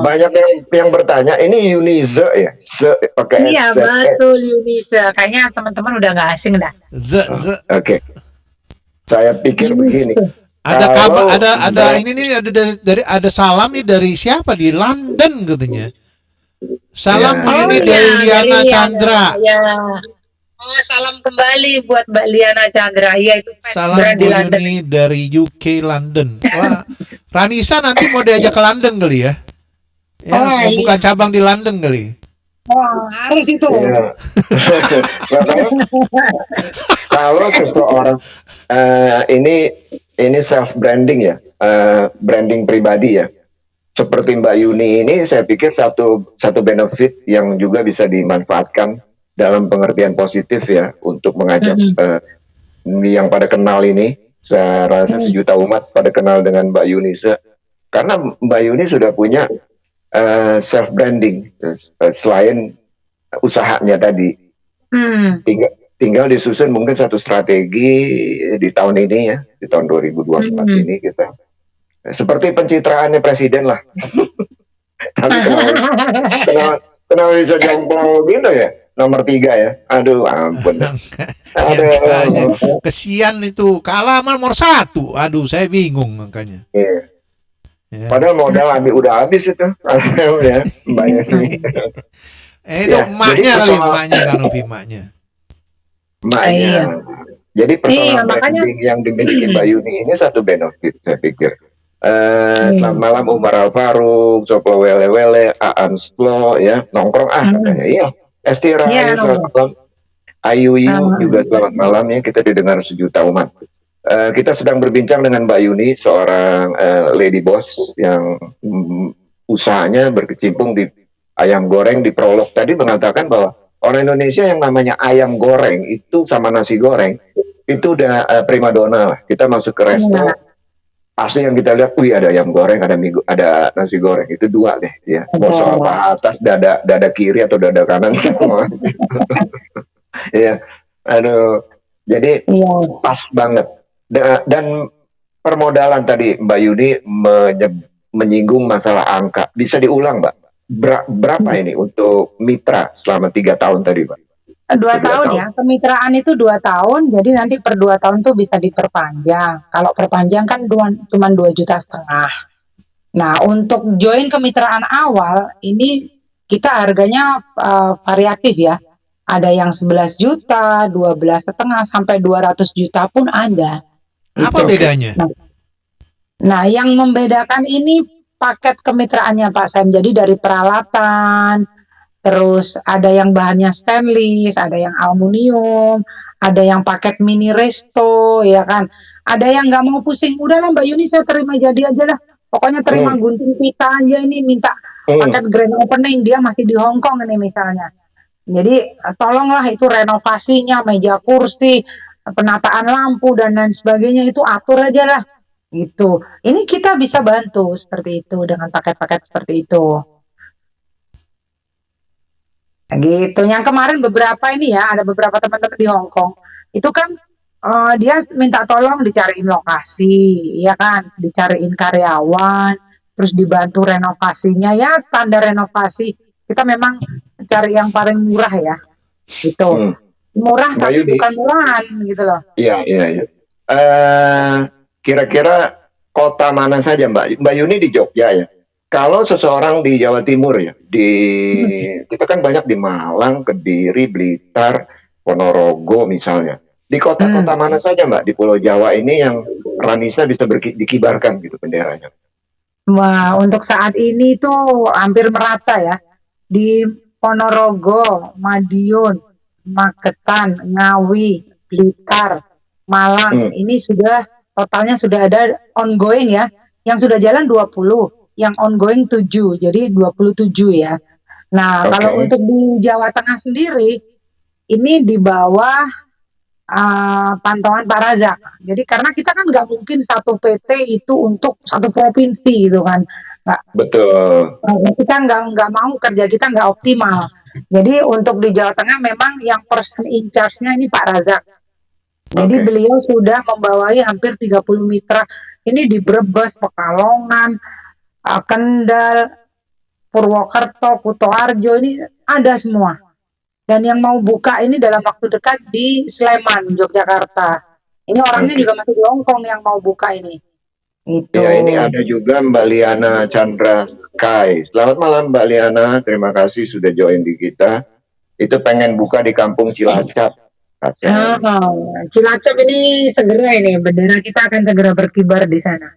Banyak yang bertanya, ini Yunize ya? Pakai Iya, S. betul Yunisa. Kayaknya teman-teman udah nggak asing dah. Oke. Saya pikir begini. Ada kabar, ada ini nih, ada salam nih dari siapa di London katanya. Salam begini dari Liana Chandra. Ya. Oh, salam kembali buat Mbak Liana Chandra. Iya, itu Salam di Bu London. Yuni dari UK London. Wah, Ranisa nanti mau diajak ke London kali ya? Ya, mau buka cabang di London kali. Oh, harus itu. Iya. Kalau seseorang ini self branding ya, branding pribadi ya. Seperti Mbak Yuni ini, saya pikir satu benefit yang juga bisa dimanfaatkan dalam pengertian positif ya, untuk mengajak yang pada kenal ini. Saya rasa sejuta umat pada kenal dengan Mbak Yunise, karena Mbak Yuni sudah punya self branding selain usahanya tadi. Tinggal disusun mungkin satu strategi di tahun ini ya, di tahun 2024 ini kita seperti pencitraannya presiden lah. Tapi kenapa bisa jomplang gitu ya, nomor 3 ya, aduh ampun. Kesian itu, kalah nomor 1. Aduh, saya bingung makanya. Iya. Padahal modal udah habis itu. Ya, banyak nih. Itu emaknya kali, emaknya kan Novi, emaknya. Emaknya. Jadi personal branding yang dimiliki Mbak Yuni ini satu benefit, saya pikir. Selamat malam Umar Al-Faruq, Soplo Wele-Wele, Aan Sklo ya, nongkrong katanya. Iya. Esti Rai, selamat malam. Ayu juga selamat malam ya, kita didengar sejuta umat. Kita sedang berbincang dengan Mbak Yuni, seorang lady boss yang usahanya berkecimpung di ayam goreng. Di prolog tadi mengatakan bahwa orang Indonesia yang namanya ayam goreng itu sama nasi goreng itu udah primadona lah. Kita masuk ke resto, pasti yang kita lihat, wih ada ayam goreng, ada nasi goreng, itu 2 deh ya. Mau soal paha atas, dada kiri atau dada kanan semua. Iya, aduh, jadi pas banget. Dan permodalan tadi Mbak Yuni menyinggung masalah angka, bisa diulang Mbak, berapa ini untuk mitra selama 3 tahun tadi Mbak? 2 tahun ya, kemitraan itu 2 tahun, jadi nanti per 2 tahun tuh bisa diperpanjang. Kalau perpanjang kan cuma 2,5 juta. Nah, untuk join kemitraan awal ini kita harganya variatif ya. Ada yang 11 juta, 12,5 sampai 200 juta pun ada. Apa bedanya? Nah, yang membedakan ini paket kemitraannya Pak Sam. Jadi dari peralatan, terus ada yang bahannya stainless, ada yang aluminium, ada yang paket mini resto, ya kan. Ada yang nggak mau pusing, udahlah Mbak Yuni saya terima jadi aja lah. Pokoknya terima gunting pita aja, ini minta paket grand opening, dia masih di Hong Kong ini misalnya. Jadi tolonglah itu renovasinya, meja kursi, penataan lampu dan lain sebagainya itu atur aja lah. Gitu. Ini kita bisa bantu seperti itu dengan paket-paket seperti itu. Gitu. Yang kemarin beberapa ini ya, ada beberapa teman-teman di Hong Kong. Itu kan dia minta tolong dicariin lokasi, ya kan, dicariin karyawan, terus dibantu renovasinya ya, standar renovasi. Kita memang cari yang paling murah ya. Gitu. Murah Mbak tapi Yuni, bukan murahan gitu loh. Iya. Kira-kira kota mana saja Mbak Yuni di Jogja ya? Kalau seseorang di Jawa Timur ya, kita kan banyak di Malang, Kediri, Blitar, Ponorogo misalnya. Di kota-kota mana saja Mbak di Pulau Jawa ini yang Ranisa bisa dikibarkan gitu benderanya? Wah, untuk saat ini tuh hampir merata ya. Di Ponorogo, Madiun, Magetan, Ngawi, Blitar, Malang, ini sudah totalnya sudah ada ongoing ya. Yang sudah jalan 20, yang ongoing 7, jadi 27 ya. Nah, kalau untuk di Jawa Tengah sendiri, ini di bawah pantauan Pak Razak. Jadi karena kita kan nggak mungkin satu PT itu untuk satu provinsi gitu kan. Nggak, Betul. kita nggak mau kerja kita nggak optimal. Jadi untuk di Jawa Tengah memang yang person in charge-nya ini Pak Razak. Jadi beliau sudah membawai hampir 30 mitra. Ini di Brebes, Pekalongan, Kendal, Purwokerto, Kutoarjo, ini ada semua. Dan yang mau buka ini dalam waktu dekat di Sleman, Yogyakarta. Ini orangnya juga masih di Hongkong yang mau buka ini. Itu. Ya, ini ada juga Mbak Liana Chandra Sky. Selamat malam Mbak Liana, terima kasih sudah join di kita. Itu pengen buka di Kampung Cilacap. Cilacap ini segera ini, bendera kita akan segera berkibar di sana.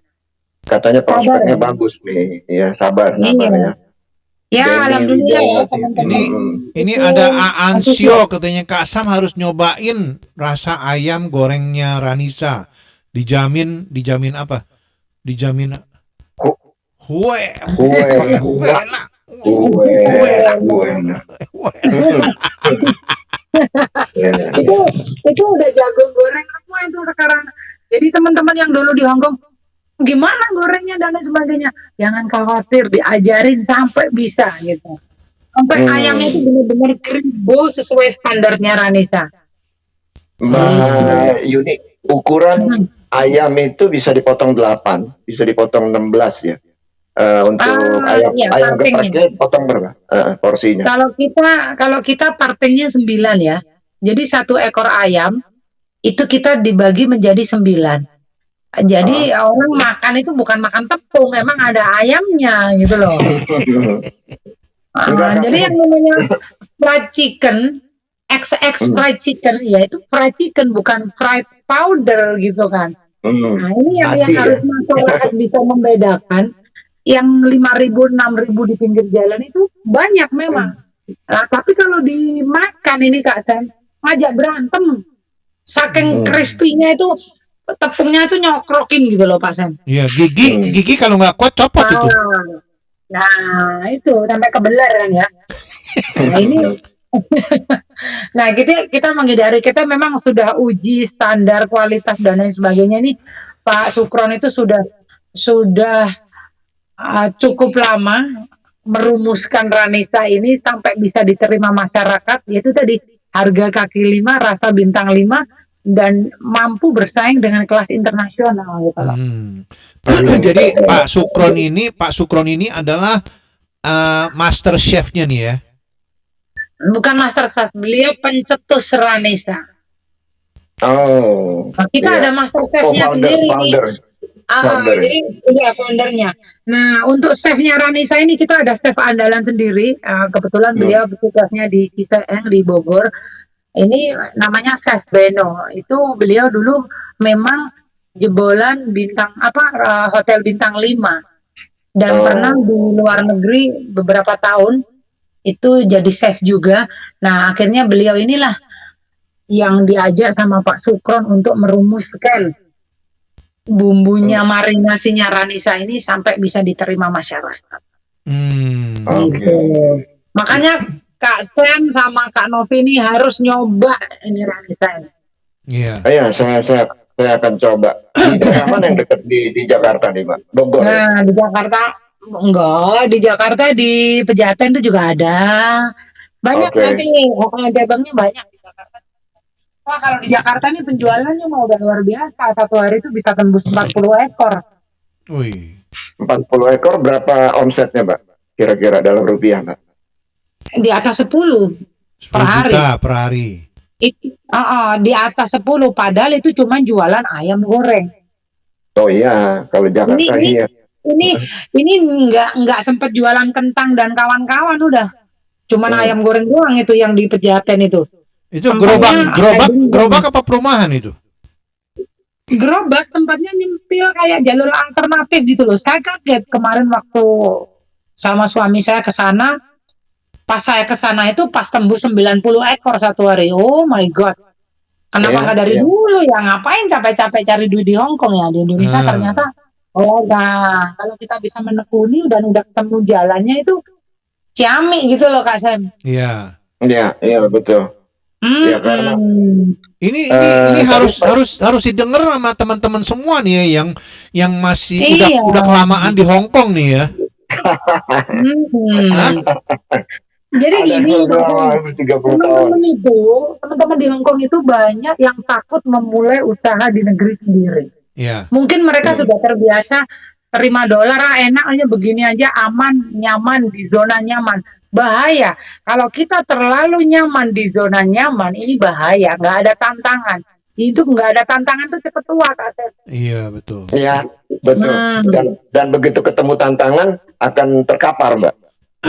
Katanya prospeknya bagus nih. Ya, sabar ya. Ya, alhamdulillah ya teman-teman. Ini ada Aansio katanya Kak Sam harus nyobain rasa ayam gorengnya Ranisa. Dijamin apa? Dijamin itu udah jago goreng semua itu sekarang. Jadi teman-teman yang dulu di Hongkong gimana gorengnya dan lain sebagainya, jangan khawatir, diajarin sampai bisa gitu. Sampai ayamnya itu benar-benar kribo sesuai standarnya Ranisa. Mbak Yuni, ukuran ayam itu bisa dipotong 8, bisa dipotong 16 ya. Untuk ayam gepreknya potong berapa porsinya? Kalau kita partengnya 9 ya. Jadi 1 ekor ayam itu kita dibagi menjadi 9. Jadi orang makan itu bukan makan tepung, emang ada ayamnya gitu loh. Jadi yang namanya fried chicken, XX fried chicken, ya itu fried chicken bukan fried powder gitu kan. Nah ini yang harus masyarakat bisa membedakan. Yang 5.000, 6.000 di pinggir jalan itu banyak memang. Nah, tapi kalau dimakan ini Kak Sam, ngajak berantem. Saking crispy-nya itu tepungnya itu nyokrokin gitu loh Pak Sam. Iya, gigi kalau nggak kuat copot itu. Nah, itu sampai kebeler kan ya. Nah, ini nah, kita menghindari, kita memang sudah uji standar kualitas dan lain sebagainya nih. Pak Sukron itu sudah cukup lama merumuskan Ranisa ini sampai bisa diterima masyarakat, yaitu tadi harga kaki 5, rasa bintang 5 dan mampu bersaing dengan kelas internasional gitu loh. Jadi Pak Sukron ini adalah master chef-nya nih ya. Bukan master chef, beliau pencetus Ranisa. Kita ada master chef-nya sendiri nih. Jadi foundernya. Nah, untuk chefnya Ranisa ini kita ada chef andalan sendiri. Kebetulan beliau tugasnya di Ciseeng di Bogor. Ini namanya Chef Beno. Itu beliau dulu memang jebolan bintang hotel bintang 5 dan pernah di luar negeri beberapa tahun itu jadi chef juga. Nah, akhirnya beliau inilah yang diajak sama Pak Sukron untuk merumuskan bumbunya, marinasinya Ranisa ini sampai bisa diterima masyarakat. Gitu. Makanya Kak Sam sama Kak Novi ini harus nyoba ini Ranisa ini. Iya. Saya akan coba. Di mana yang dekat di Jakarta nih, Mbak? Bogor. Nah, di Jakarta di Jakarta di Pejaten itu juga ada. Banyak nanti cabangnya banyak di Jakarta. Wah, kalau di Jakarta nih penjualannya mau udah luar biasa. Satu hari itu bisa tembus 40 ekor. Wih. 40 ekor berapa omsetnya, Mbak? Kira-kira dalam rupiah, Mbak? Di atas 10 per hari. Juta per hari. Di atas 10, padahal itu cuma jualan ayam goreng. Oh iya, kalau Jakarta iya. Ini nggak sempat jualan kentang dan kawan-kawan udah. Cuman ayam goreng doang itu yang di Pejaten itu. Itu gerobak apa perumahan itu? Gerobak, tempatnya nyempil kayak jalur alternatif gitu loh. Saya kaget kemarin waktu sama suami saya ke sana. Pas saya ke sana itu pas tembus 90 ekor satu hari. Oh my god. Kenapa nggak dari dulu ya? Ngapain capek-capek cari duit di Hong Kong ya? Di Indonesia ternyata kalau kita bisa menekuni dan udah ketemu jalannya itu ciamik gitu loh Kak Sam. Iya. Iya, betul. Ya karena Ini harus tadi- harus didengar sama teman-teman semua nih ya, yang masih Iya. udah kelamaan di Hong Kong nih ya. Jadi Ada gini, yang udah 30 tahun. teman-teman di Hong Kong itu banyak yang takut memulai usaha di negeri sendiri. Ya. Mungkin mereka sudah terbiasa terima dolar, enak aja begini aja, aman, nyaman di zona nyaman. Bahaya kalau kita terlalu nyaman di zona nyaman, ini bahaya. Nggak ada tantangan. Hidup nggak ada tantangan tuh cepet tua, Kak Sep. Iya betul. Iya, betul. Dan begitu ketemu tantangan akan terkapar, Mbak.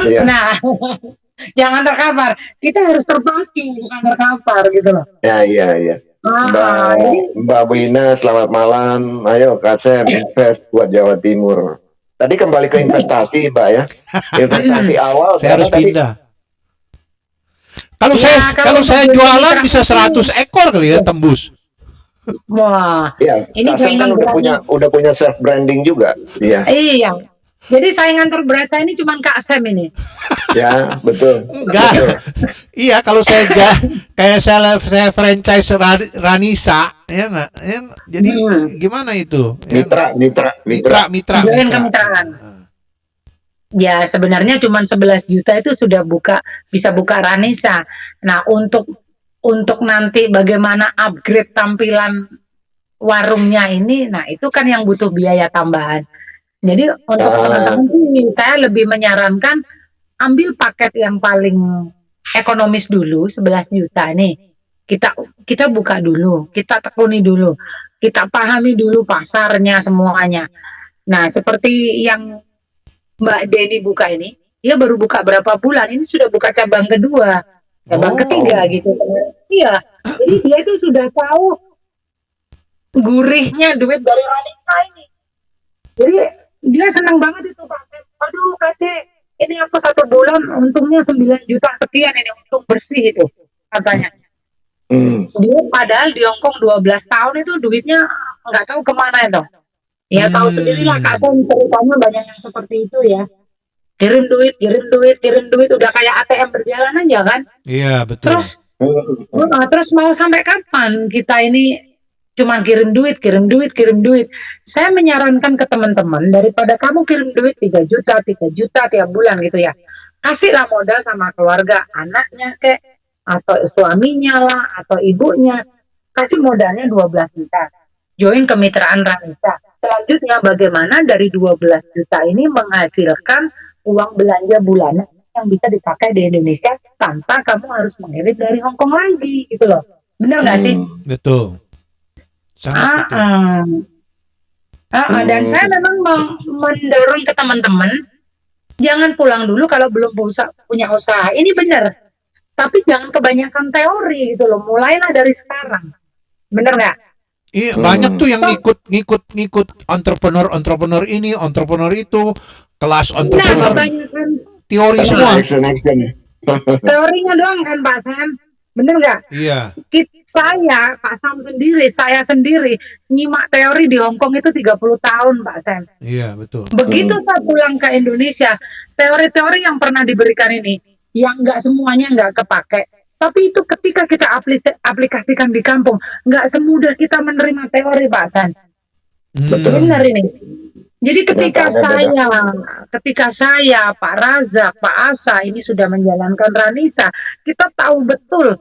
Iya. Nah, jangan terkapar. Kita harus terpacu, bukan terkapar gitu loh. Ya, iya. Mbak Wina, selamat malam. Ayo Kasep invest buat Jawa Timur. Tadi kembali ke investasi, Mbak ya. Investasi awal. Saya harus tadi- pindah. Kalau Ya, kalau saya kalau jualan mitra- bisa 100 ekor kali ya tembus. Wah, Iya, ini Kasep kan saingan berat. udah punya self branding juga. Iya. Iya. Jadi saingan terberat saya ini cuma Kak Sem ini. Ya, betul. Enggak. Iya, kalau kayak saya franchise Ranisa, ya nggak? Ya, jadi gimana itu? Ya, mitra. Join kemitraan. Ya sebenarnya cuma 11 juta itu sudah bisa buka Ranisa. Nah untuk nanti bagaimana upgrade tampilan warungnya ini, nah itu kan yang butuh biaya tambahan. Jadi untuk teman-teman sih saya lebih menyarankan ambil paket yang paling ekonomis dulu 11 juta nih. Kita buka dulu, kita tekuni dulu, kita pahami dulu pasarnya semuanya. Nah, seperti yang Mbak Deni buka ini, dia baru buka berapa bulan, ini sudah buka cabang kedua, cabang ketiga gitu. Iya, jadi dia itu sudah tahu gurihnya duit dari Ranisa ini. Jadi dia senang banget itu Pak Sep. Aduh Kak, ini aku 1 bulan untungnya 9 juta sekian, ini untung bersih itu katanya. Dia padahal di Hongkong 12 tahun itu duitnya nggak tahu kemana itu. Ya tahu sendirilah Kak Sen, ceritanya banyak yang seperti itu ya. Kirim duit, udah kayak ATM berjalan aja kan. Iya betul. Terus mau sampai kapan kita ini cuma kirim duit. Saya menyarankan ke teman-teman, daripada kamu kirim duit 3 juta tiap bulan gitu ya, kasihlah modal sama keluarga, anaknya kek, atau suaminya lah, atau ibunya, kasih modalnya 12 juta. Join kemitraan Ranisa. Selanjutnya bagaimana dari 12 juta ini menghasilkan uang belanja bulanan yang bisa dipakai di Indonesia tanpa kamu harus mengirim dari Hong Kong lagi gitu loh. Bener nggak sih? Betul. Sangat betul. Dan saya memang mendorong ke teman-teman, jangan pulang dulu kalau belum punya usaha. Ini benar. Tapi jangan kebanyakan teori gitu loh. Mulailah dari sekarang. Bener nggak? Iya, banyak tuh yang ngikut entrepreneur ini, entrepreneur itu, kelas entrepreneur. Kebanyakan Teori semua. teorinya doang kan Pak Sam. Bener nggak? Iya. Saya sendiri nyimak teori di Hong Kong itu 30 tahun Pak Sam. Iya, betul. Begitu saya pulang ke Indonesia, teori-teori yang pernah diberikan ini, yang nggak semuanya nggak kepake. Tapi itu ketika kita aplikasikan di kampung, nggak semudah kita menerima teori Pak San. Benar ini. Jadi ketika saya, Pak Razak, Pak Asa ini sudah menjalankan Ranisa, kita tahu betul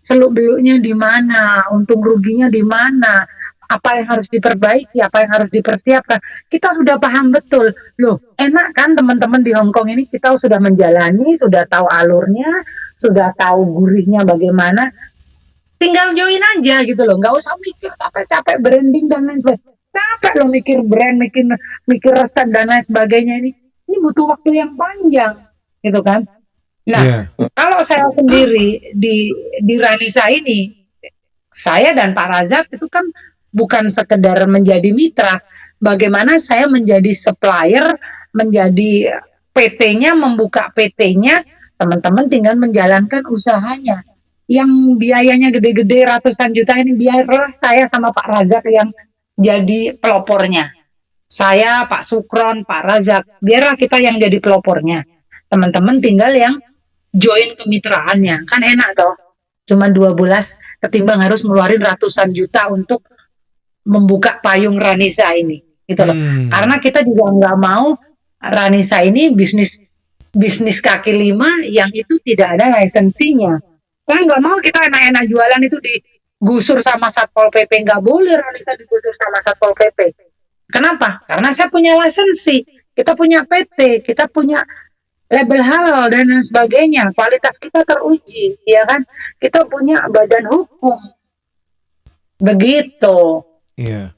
seluk-beluknya di mana, untung ruginya di mana, apa yang harus diperbaiki, apa yang harus dipersiapkan. Kita sudah paham betul. Loh, enak kan teman-teman di Hong Kong ini, kita sudah menjalani, sudah tahu alurnya, sudah tahu gurihnya bagaimana. Tinggal join aja gitu loh, nggak usah mikir capek-capek branding dan lain sebagainya. Capek loh mikir brand, mikir resep dan lain sebagainya ini. Ini butuh waktu yang panjang, gitu kan? Nah, kalau saya sendiri di Ranisa ini, saya dan Pak Razak itu kan bukan sekedar menjadi mitra. Bagaimana saya menjadi supplier, menjadi PT-nya, membuka PT-nya, teman-teman tinggal menjalankan usahanya. Yang biayanya gede-gede ratusan juta ini biarlah saya sama Pak Razak yang jadi pelopornya. Saya, Pak Sukron, Pak Razak, biarlah kita yang jadi pelopornya. Teman-teman tinggal yang join kemitraannya, kan enak toh. cuma 12 ketimbang harus ngeluarin ratusan juta untuk membuka payung Ranisa ini gitu loh. Karena kita juga nggak mau Ranisa ini bisnis kaki lima yang itu tidak ada lisensinya. Saya nggak mau kita enak-enak jualan itu digusur sama Satpol PP. Nggak boleh Ranisa digusur sama Satpol PP. Kenapa? Karena saya punya lisensi, kita punya PT, kita punya label halal dan lain sebagainya. Kualitas kita teruji, ya kan? Kita punya badan hukum. Begitu. Iya.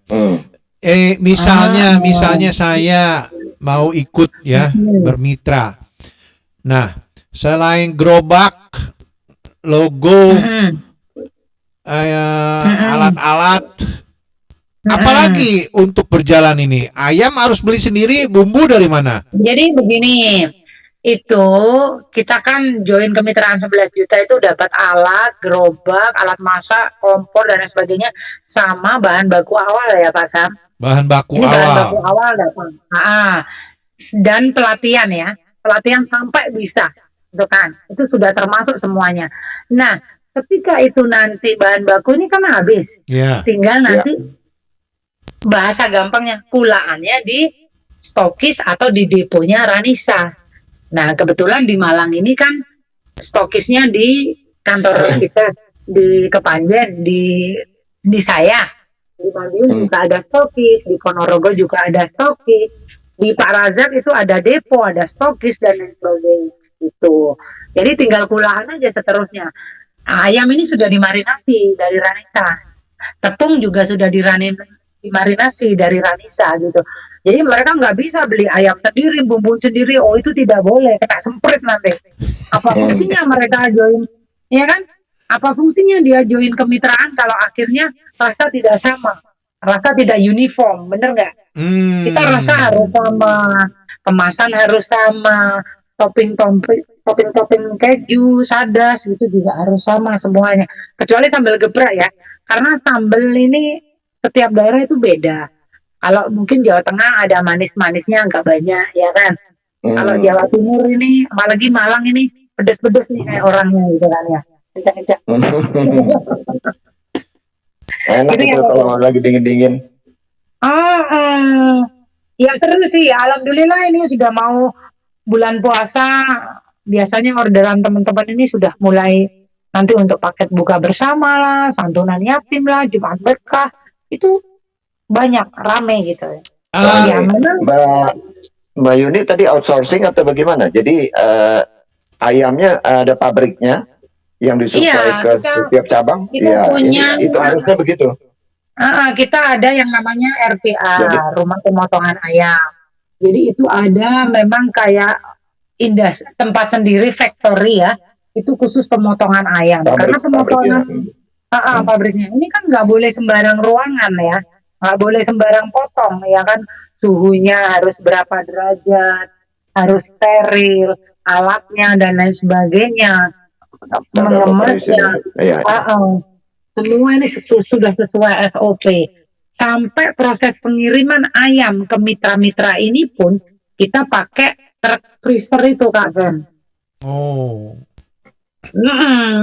Misalnya saya mau ikut ya bermitra. Nah, selain gerobak, logo, alat-alat, apalagi untuk berjalan ini? Ayam harus beli sendiri, bumbu dari mana? Jadi begini, itu kita kan join kemitraan 11 juta itu dapat alat, gerobak, alat masak, kompor dan lain sebagainya, sama bahan baku awal ya Pak Sam. Bahan baku Ini awal. bahan baku awal datang. Dan pelatihan ya, pelatihan sampai bisa, itu kan, itu sudah termasuk semuanya. Nah, ketika itu nanti bahan baku ini kan habis, tinggal nanti bahasa gampangnya kulaannya di stokis atau di deponya Ranisa. Nah, kebetulan di Malang ini kan stokisnya di kantor kita di Kepanjen, di saya. Di Madiun juga ada stokis, di Ponorogo juga ada stokis, di Pak Razak itu ada depo, ada stokis dan lain sebagainya. Itu. Jadi tinggal kulaan aja seterusnya. Ayam ini sudah dimarinasi dari Ranisa. Tepung juga sudah dimarinasi dari Ranisa gitu. Jadi mereka nggak bisa beli ayam sendiri, bumbu sendiri. Oh itu tidak boleh, kena semprit nanti. Apa fungsinya mereka join? Ya kan? Apa fungsinya dia join kemitraan kalau akhirnya rasa tidak sama, rasa tidak uniform, bener nggak? Kita rasa harus sama, kemasan harus sama, topping keju, sadas itu juga harus sama semuanya. Kecuali sambal gebrak ya, karena sambal ini setiap daerah itu beda. Kalau mungkin Jawa Tengah ada manis-manisnya nggak banyak, ya kan? Kalau Jawa Timur ini, apalagi Malang ini pedes-pedes nih kayak orangnya gitu kan ya. Kencang-kencang. Enak itu kalau lagi dingin-dingin. Ya seru sih. Alhamdulillah ini sudah mau bulan puasa. Biasanya orderan teman-teman ini sudah mulai nanti untuk paket buka bersama lah, santunan yatim lah, Jumat berkah. Itu banyak, rame gitu. Ya, Mbak Yuni tadi outsourcing atau bagaimana? Jadi ayamnya ada pabriknya yang disuplai ke setiap cabang, itu harusnya begitu. Kita ada yang namanya RPA, Rumah Pemotongan Ayam. Jadi itu ada memang kayak tempat sendiri, factory ya, itu khusus pemotongan ayam. Karena pemotongan pabriknya ini kan nggak boleh sembarang ruangan ya, nggak boleh sembarang potong ya kan, suhunya harus berapa derajat, harus steril, alatnya dan lain sebagainya. Mengemasnya, semua ini sudah sesuai SOP. Sampai proses pengiriman ayam ke mitra-mitra ini pun kita pakai truk freezer itu Kak Zen.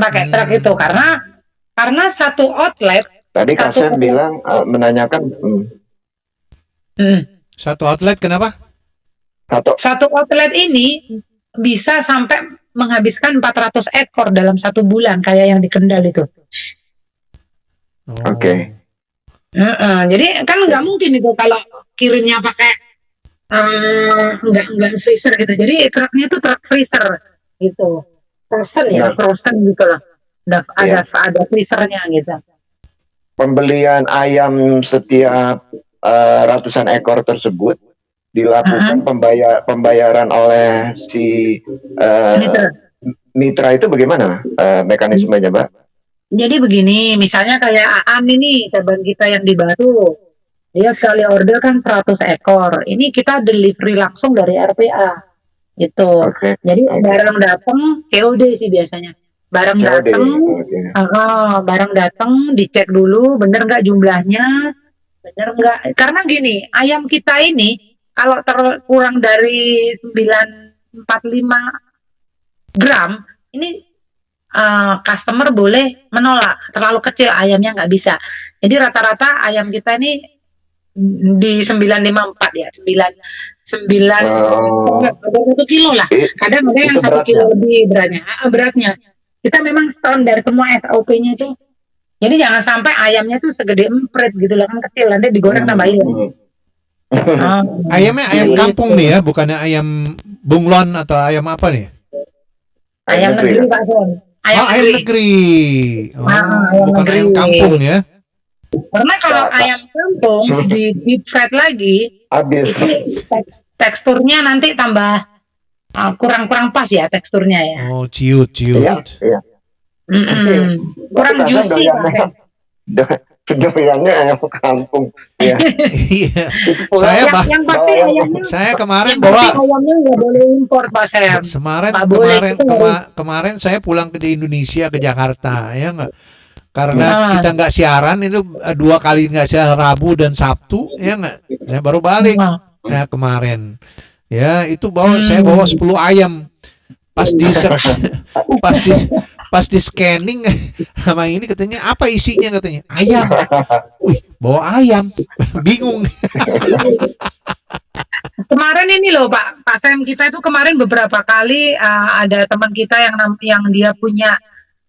Pakai truk itu karena satu outlet. Tadi Kak Zen bilang menanyakan. Satu outlet kenapa? Satu outlet ini bisa sampai menghabiskan 400 ekor dalam 1 bulan kayak yang di Kendal itu. Jadi kan nggak mungkin itu kalau kirimnya pakai nggak freezer gitu. Jadi truknya itu truk freezer gitu, frozen ya, frozen gitu loh. Ada freezernya gitu. Pembelian ayam setiap ratusan ekor tersebut dilakukan pembayaran oleh si mitra itu bagaimana mekanismenya, Mbak? Jadi begini, misalnya kayak Aan ini, cabang kita yang di Batu, dia sekali order kan 100 ekor. Ini kita delivery langsung dari RPA, gitu. Jadi barang datang, COD sih biasanya. Barang datang, dicek dulu, bener nggak jumlahnya, bener nggak? Karena gini, ayam kita ini kalau kurang dari 945 gram, ini customer boleh menolak, terlalu kecil ayamnya nggak bisa. Jadi rata-rata ayam kita ini di 954 ya, 9 ada 1 kilo lah. Kadang ada yang 1 kilo lebih beratnya. Kita memang standar semua SOP-nya itu. Jadi jangan sampai ayamnya tuh segede emprit gitu loh, kan kecil, nanti digoreng tambahin. Ayamnya ayam kampung nih ya, bukannya ayam bunglon atau ayam apa nih? Ayam negeri Pak Son. Ayam negeri. Bukan ayam kampung ya? Karena kalau ayam kampung di deep fried lagi, habis teksturnya nanti tambah kurang pas ya teksturnya ya. Oh, ciut. Iya. Kurang juicy. Doyannya ayam kampung. Ya. Iya. Yang pasti ayamnya. Saya kemarin bawa ayamnya nggak boleh impor Pak Sam. Kemarin saya pulang ke Indonesia ke Jakarta ya nggak. Karena kita nggak siaran itu 2 kali nggak siaran, Rabu dan Sabtu ya nggak. Saya baru balik ya kemarin. Ya itu saya bawa 10 ayam. Pas di scanning sama ini katanya apa isinya, katanya ayam. Wih, bawa ayam. Bingung. Kemarin ini loh Pak Sam, kita itu kemarin beberapa kali ada teman kita yang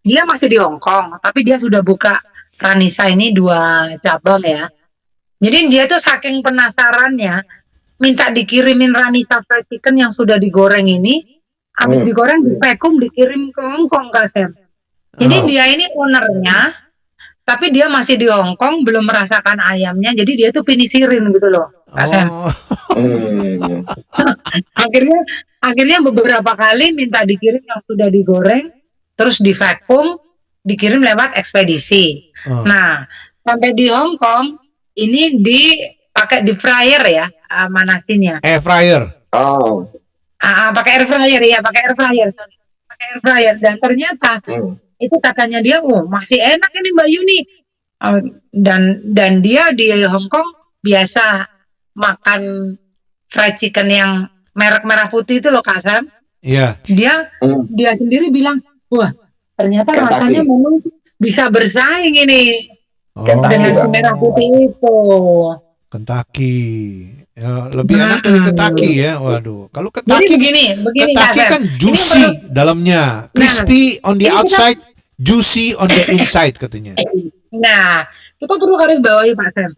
dia masih di Hong Kong, tapi dia sudah buka Ranisa ini 2 cabang ya. Jadi dia tuh saking penasarannya minta dikirimin Ranisa fried chicken yang sudah digoreng ini. Habis digoreng di vacuum dikirim ke Hong Kong Kak Sam. Jadi dia ini ownernya, tapi dia masih di Hong Kong, belum merasakan ayamnya, jadi dia tuh pinisirin gitu loh Kak Sam. akhirnya beberapa kali minta dikirim yang sudah digoreng, terus di vacuum dikirim lewat ekspedisi. Nah sampai di Hong Kong ini dipakai di fryer ya, manasinnya. Air fryer. Pakai air fryer dan ternyata itu katanya dia masih enak ini Mbak Yuni. Dan dia di Hong Kong biasa makan fried chicken yang merek merah putih itu loh Kak Sam. Iya. Dia sendiri bilang, wah ternyata rasanya memang bisa bersaing ini dengan si merah putih itu. Kentucky. Ya, lebih enak dari Kentucky ya. Waduh. Kalau Kentucky begini kan juicy dalamnya, crispy on the outside, juicy on the inside katanya. Nah, kita perlu garis bawahi Pak Sam.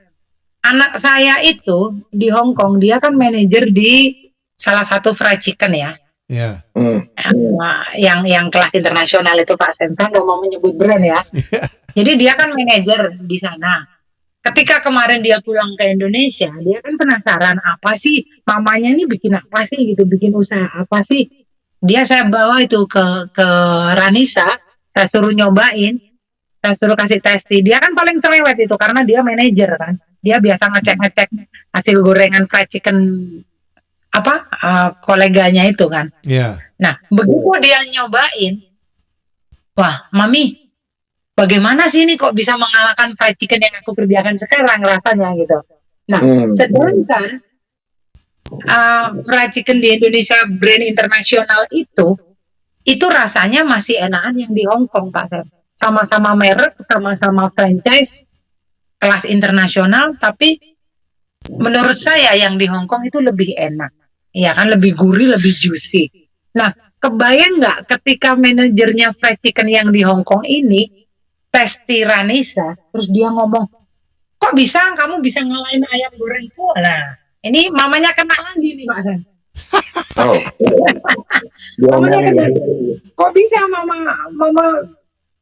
Anak saya itu di Hong Kong, dia kan manajer di salah satu fried chicken ya. Iya. Yang kelas internasional itu Pak Sam. Saya nggak mau menyebut brand ya. Jadi dia kan manajer di sana. Ketika kemarin dia pulang ke Indonesia, dia kan penasaran apa sih mamanya ini bikin apa sih gitu, bikin usaha apa sih. Saya bawa itu ke Ranisa, saya suruh nyobain, saya suruh kasih testi. Dia kan paling cerewet itu karena dia manajer kan. Dia biasa ngecek hasil gorengan fried chicken koleganya itu kan. Iya. Nah, begitu dia nyobain, wah, Mami, bagaimana sih ini kok bisa mengalahkan fried chicken yang aku kerjakan sekarang rasanya gitu. Nah, sedangkan fried chicken di Indonesia brand internasional itu rasanya masih enakan yang di Hong Kong Pak Sam. Sama-sama merek, sama-sama franchise kelas internasional, tapi menurut saya yang di Hong Kong itu lebih enak. Ya kan, lebih gurih, lebih juicy. Nah, kebayang nggak ketika manajernya fried chicken yang di Hong Kong ini testi Ranisa, terus dia ngomong, kok bisa kamu bisa ngalahin ayam gorengku? Nah, ini mamanya kena lagi nih Pak San. Kok bisa mama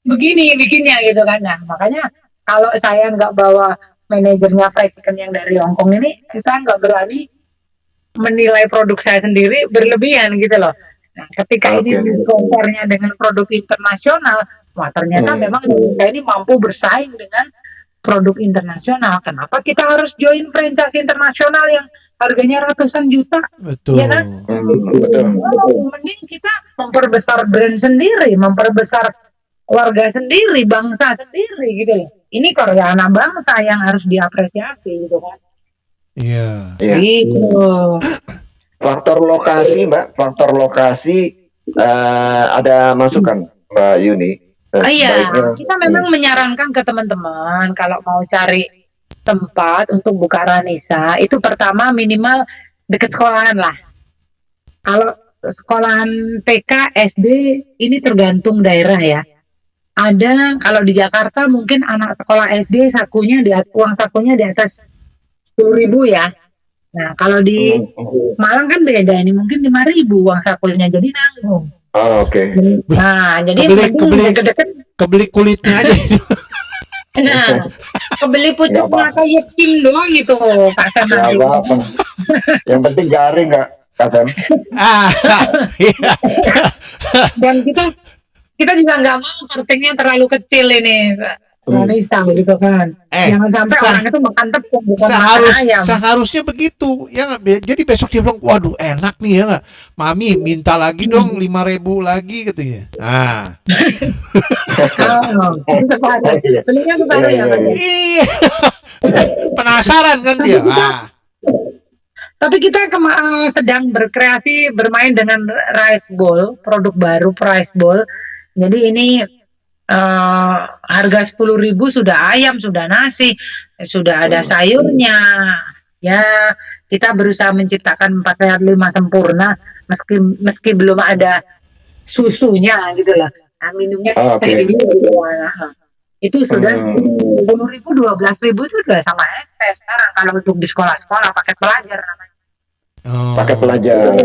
begini bikinnya gitu kan? Nah, makanya kalau saya nggak bawa manajernya fried chicken yang dari Hong Kong ini, saya nggak berani menilai produk saya sendiri berlebihan gitu loh. Nah, ketika ini komparnya dengan produk internasional, wah ternyata memang saya ini mampu bersaing dengan produk internasional. Kenapa kita harus join franchise internasional yang harganya ratusan juta? Betul. Ya kan? Mending kita memperbesar brand sendiri, memperbesar warga sendiri, bangsa sendiri gitu loh. Ini Korea anak bangsa yang harus diapresiasi gitu kan. Iya. Gitu. Faktor lokasi, Mbak. Faktor lokasi ada masukan. Mbak Yuni. Iya, Baiknya, kita memang menyarankan ke teman-teman kalau mau cari tempat untuk buka Ranisa, itu pertama minimal deket sekolahan lah. Kalau sekolahan TK, SD ini tergantung daerah ya. Ada kalau di Jakarta mungkin anak sekolah SD uang sakunya di atas 10.000 ya. Nah kalau di Malang kan beda, ini mungkin 5.000 uang sakunya, jadi nanggung. Oh, oke. Nah jadi deket-deket Kebeli kulitnya aja. Nah, kebeli pucuknya kayak Kim doang gitu, Kak Sam. Nggak apa-apa. Yang penting garing nggak, Kak Sam? Dan kita juga nggak mau portingnya terlalu kecil ini, Ranisa gitu kan. Jangan sampai orang itu makan tepung bukan makan ayam. Seharusnya begitu ya nggak? Jadi besok dia bilang, waduh enak nih ya nggak, mami minta lagi dong 5.000 lagi gitu ya. Nah belinya separuh ya Pak? Iya. Penasaran kan dia. Tapi kita sedang berkreasi bermain dengan rice bowl, produk baru rice bowl. Jadi ini harga 10.000 sudah ayam, sudah nasi, sudah ada sayurnya. Ya, kita berusaha menciptakan 4 sehat 5 sempurna meski belum ada susunya gitu loh. Nah, minumnya kayak gini itu sudah 10.000, 12.000 itu sudah sama es teh sekarang kalau untuk di sekolah-sekolah paket pelajar namanya. Paket pelajar.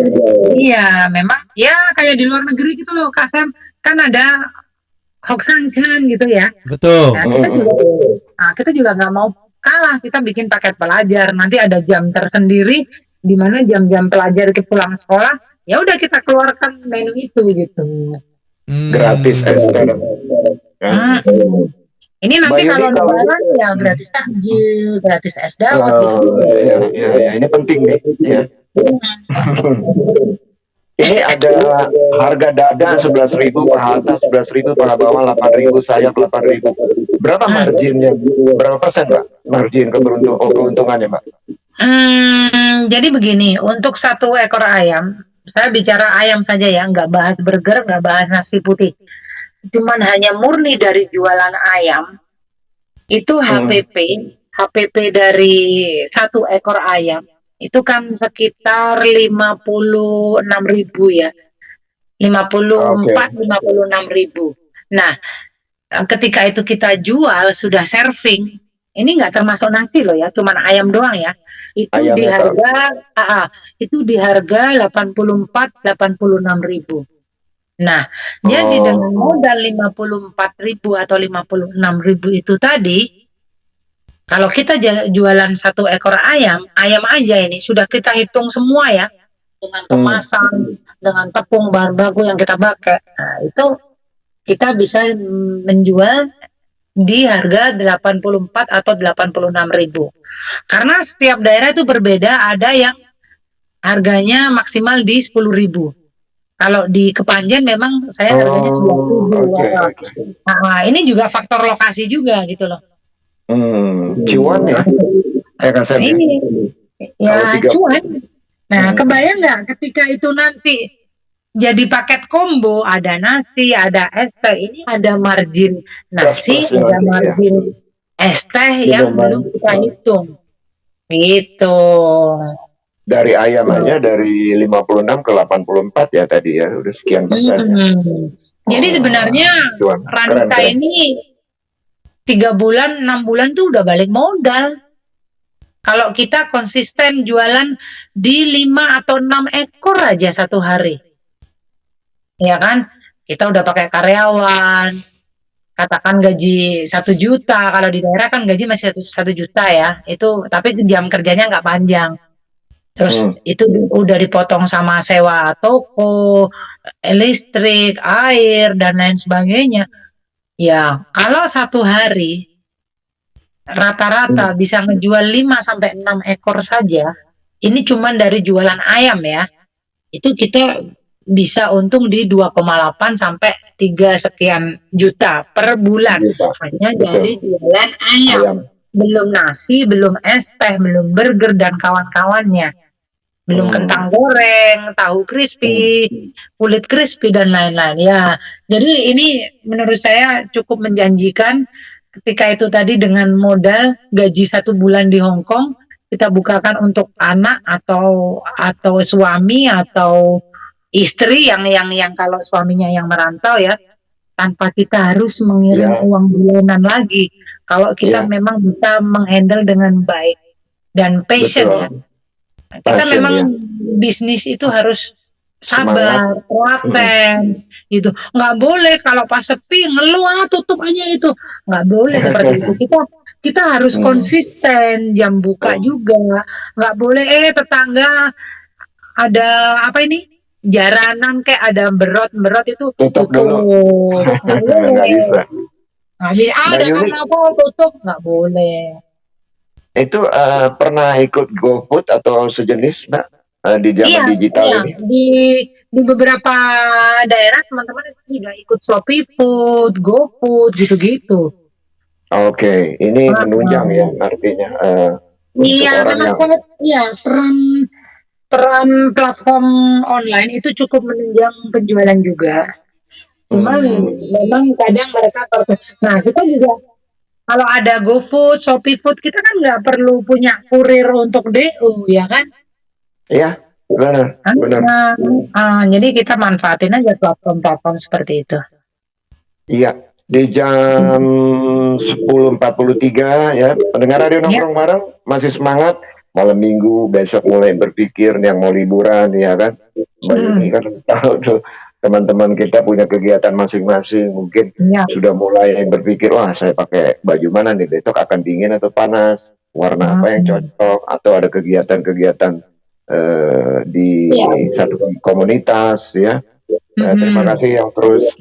Iya, memang ya kayak di luar negeri gitu loh, Kak Sam. Kan ada Hoksangchan gitu ya. Betul. Nah, kita juga nggak mau kalah. Kita bikin paket pelajar. Nanti ada jam tersendiri di mana jam-jam pelajar kita pulang sekolah. Ya udah kita keluarkan menu itu gitu. Gratis es teh. Ini nanti kalau lebaran ya gratis takjil, gratis es dawet gitu. Ya, ini penting nih. Ya. Ini ada harga dada 11.000, paha atas 11.000, paha bawah 8.000, sayap 8.000. Berapa marginnya? Berapa persen, Mbak? Margin keuntungannya, Mbak? Jadi begini, untuk 1 ekor ayam, saya bicara ayam saja ya, nggak bahas burger, nggak bahas nasi putih. Cuman hanya murni dari jualan ayam, itu HPP dari 1 ekor ayam itu kan sekitar 56.000 ya, 56.000. Nah, ketika itu kita jual sudah serving, ini nggak termasuk nasi loh ya, cuman ayam doang ya. Itu di harga 86.000. Nah, jadi dengan modal 54.000 atau 56.000 itu tadi, kalau kita jualan 1 ekor ayam aja ini sudah kita hitung semua ya, dengan kemasan, dengan tepung, bahan baku yang kita pakai. Nah, itu kita bisa menjual di harga 84 atau 86.000. Karena setiap daerah itu berbeda, ada yang harganya maksimal di 10.000. Kalau di Kepanjen memang saya harganya 10.000. Nah, ini juga faktor lokasi juga gitu loh. Cuan ya? Ini ya cuan. Nah, kebayang nggak ketika itu nanti jadi paket combo, ada nasi, ada es teh, ini ada margin nasi, ada margin es teh yang belum kita hitung. Gitu. Dari ayam aja dari 56 ke 84 ya tadi ya, udah sekian persen. Jadi sebenarnya Ranisa ini 3 bulan, 6 bulan tuh udah balik modal. Kalau kita konsisten jualan di 5 atau 6 ekor aja satu hari. Ya kan? Kita udah pakai karyawan. Katakan gaji 1 juta. Kalau di daerah kan gaji masih 1 juta ya. Itu tapi jam kerjanya nggak panjang. Terus itu udah dipotong sama sewa toko, listrik, air, dan lain sebagainya. Ya, kalau satu hari rata-rata bisa ngejual 5 sampai 6 ekor saja, ini cuman dari jualan ayam ya, itu kita bisa untung di 2,8 sampai 3 sekian juta per bulan. Hanya dari jualan ayam. Belum nasi, belum es teh, belum burger dan kawan-kawannya. belum kentang goreng, tahu crispy, kulit crispy dan lain-lain. Ya, jadi ini menurut saya cukup menjanjikan ketika itu tadi dengan modal gaji 1 bulan di Hong Kong kita bukakan untuk anak atau suami atau istri yang kalau suaminya yang merantau ya tanpa kita harus mengirim uang bulanan lagi kalau kita memang bisa menghandle dengan baik dan passion ya. Kita memang bisnis itu harus sabar, telaten, gitu. Nggak boleh kalau pas sepi ngeluh tutup aja itu, nggak boleh seperti itu. Kita harus konsisten jam buka juga, nggak boleh tetangga ada apa ini jaranan kayak ada berot itu tutup dulu. Nggak bisa. Ada kenapa tutup nggak boleh. Itu pernah ikut GoFood atau sejenis, Mbak, di zaman digital ini? Di beberapa daerah teman-teman itu sudah ikut Shopee Food, GoFood, gitu-gitu. Oke, ini menunjang ya artinya. Iya, memang peran platform online itu cukup menunjang penjualan juga. Cuman memang kadang mereka nah kita juga kalau ada GoFood, Shopee Food, kita kan nggak perlu punya kurir untuk DO, ya kan? Iya, benar. Jadi kita manfaatin aja platform-platform seperti itu. Iya, di jam 10.43 ya, pendengar Radio Nongkrong Bareng masih semangat. Malam minggu, besok mulai berpikir yang mau liburan, ya kan? Ini kan tahu tuh. Teman-teman kita punya kegiatan masing-masing, mungkin sudah mulai berpikir, wah saya pakai baju mana nih, besok akan dingin atau panas, warna apa yang cocok, atau ada kegiatan-kegiatan di satu komunitas ya. Terima kasih yang terus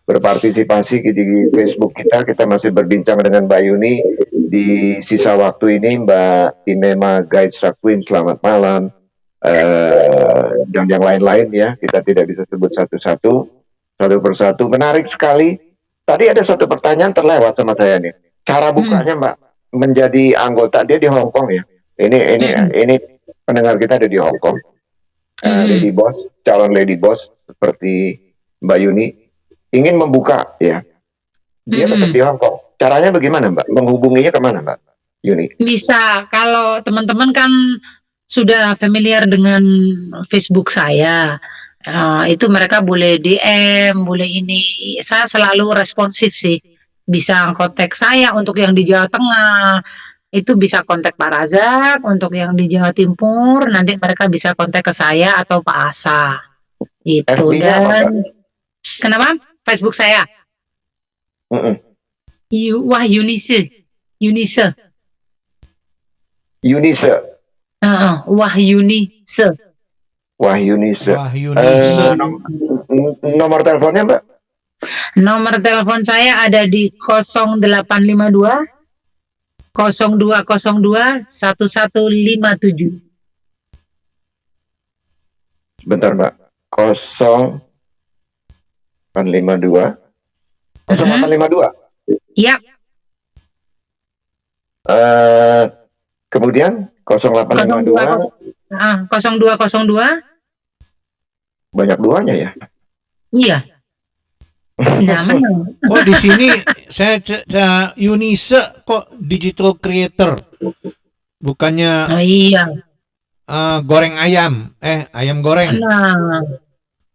berpartisipasi di Facebook kita. Kita masih berbincang dengan Mbak Yuni di sisa waktu ini. Mbak Inema Guide Queen, selamat malam. Dan yang lain-lain ya, kita tidak bisa sebut satu persatu. Menarik sekali. Tadi ada satu pertanyaan terlewat sama saya nih. Cara bukanya Mbak menjadi anggota, dia di Hong Kong ya. Ini pendengar kita ada di Hong Kong. Lady Boss, calon Lady Boss seperti Mbak Yuni ingin membuka ya. Dia tetap di Hong Kong. Caranya bagaimana Mbak? Menghubunginya kemana Mbak Yuni? Bisa, kalau teman-teman kan sudah familiar dengan Facebook saya, itu mereka boleh DM, boleh ini. Saya selalu responsif sih. Bisa kontak saya untuk yang di Jawa Tengah, itu bisa kontak Pak Razak. Untuk yang di Jawa Timur, nanti mereka bisa kontak ke saya atau Pak Asa. Itu dan kenapa? Facebook saya. Wah Yunise. Nomor teleponnya Mbak? Nomor telepon saya ada di 0852 0202 1157. Bentar Mbak. 0852 Iya. Kemudian 0852 0202 banyak duanya ya. Iya. Nah, kok di sini saya Yunise kok digital creator, bukannya goreng ayam, ayam goreng.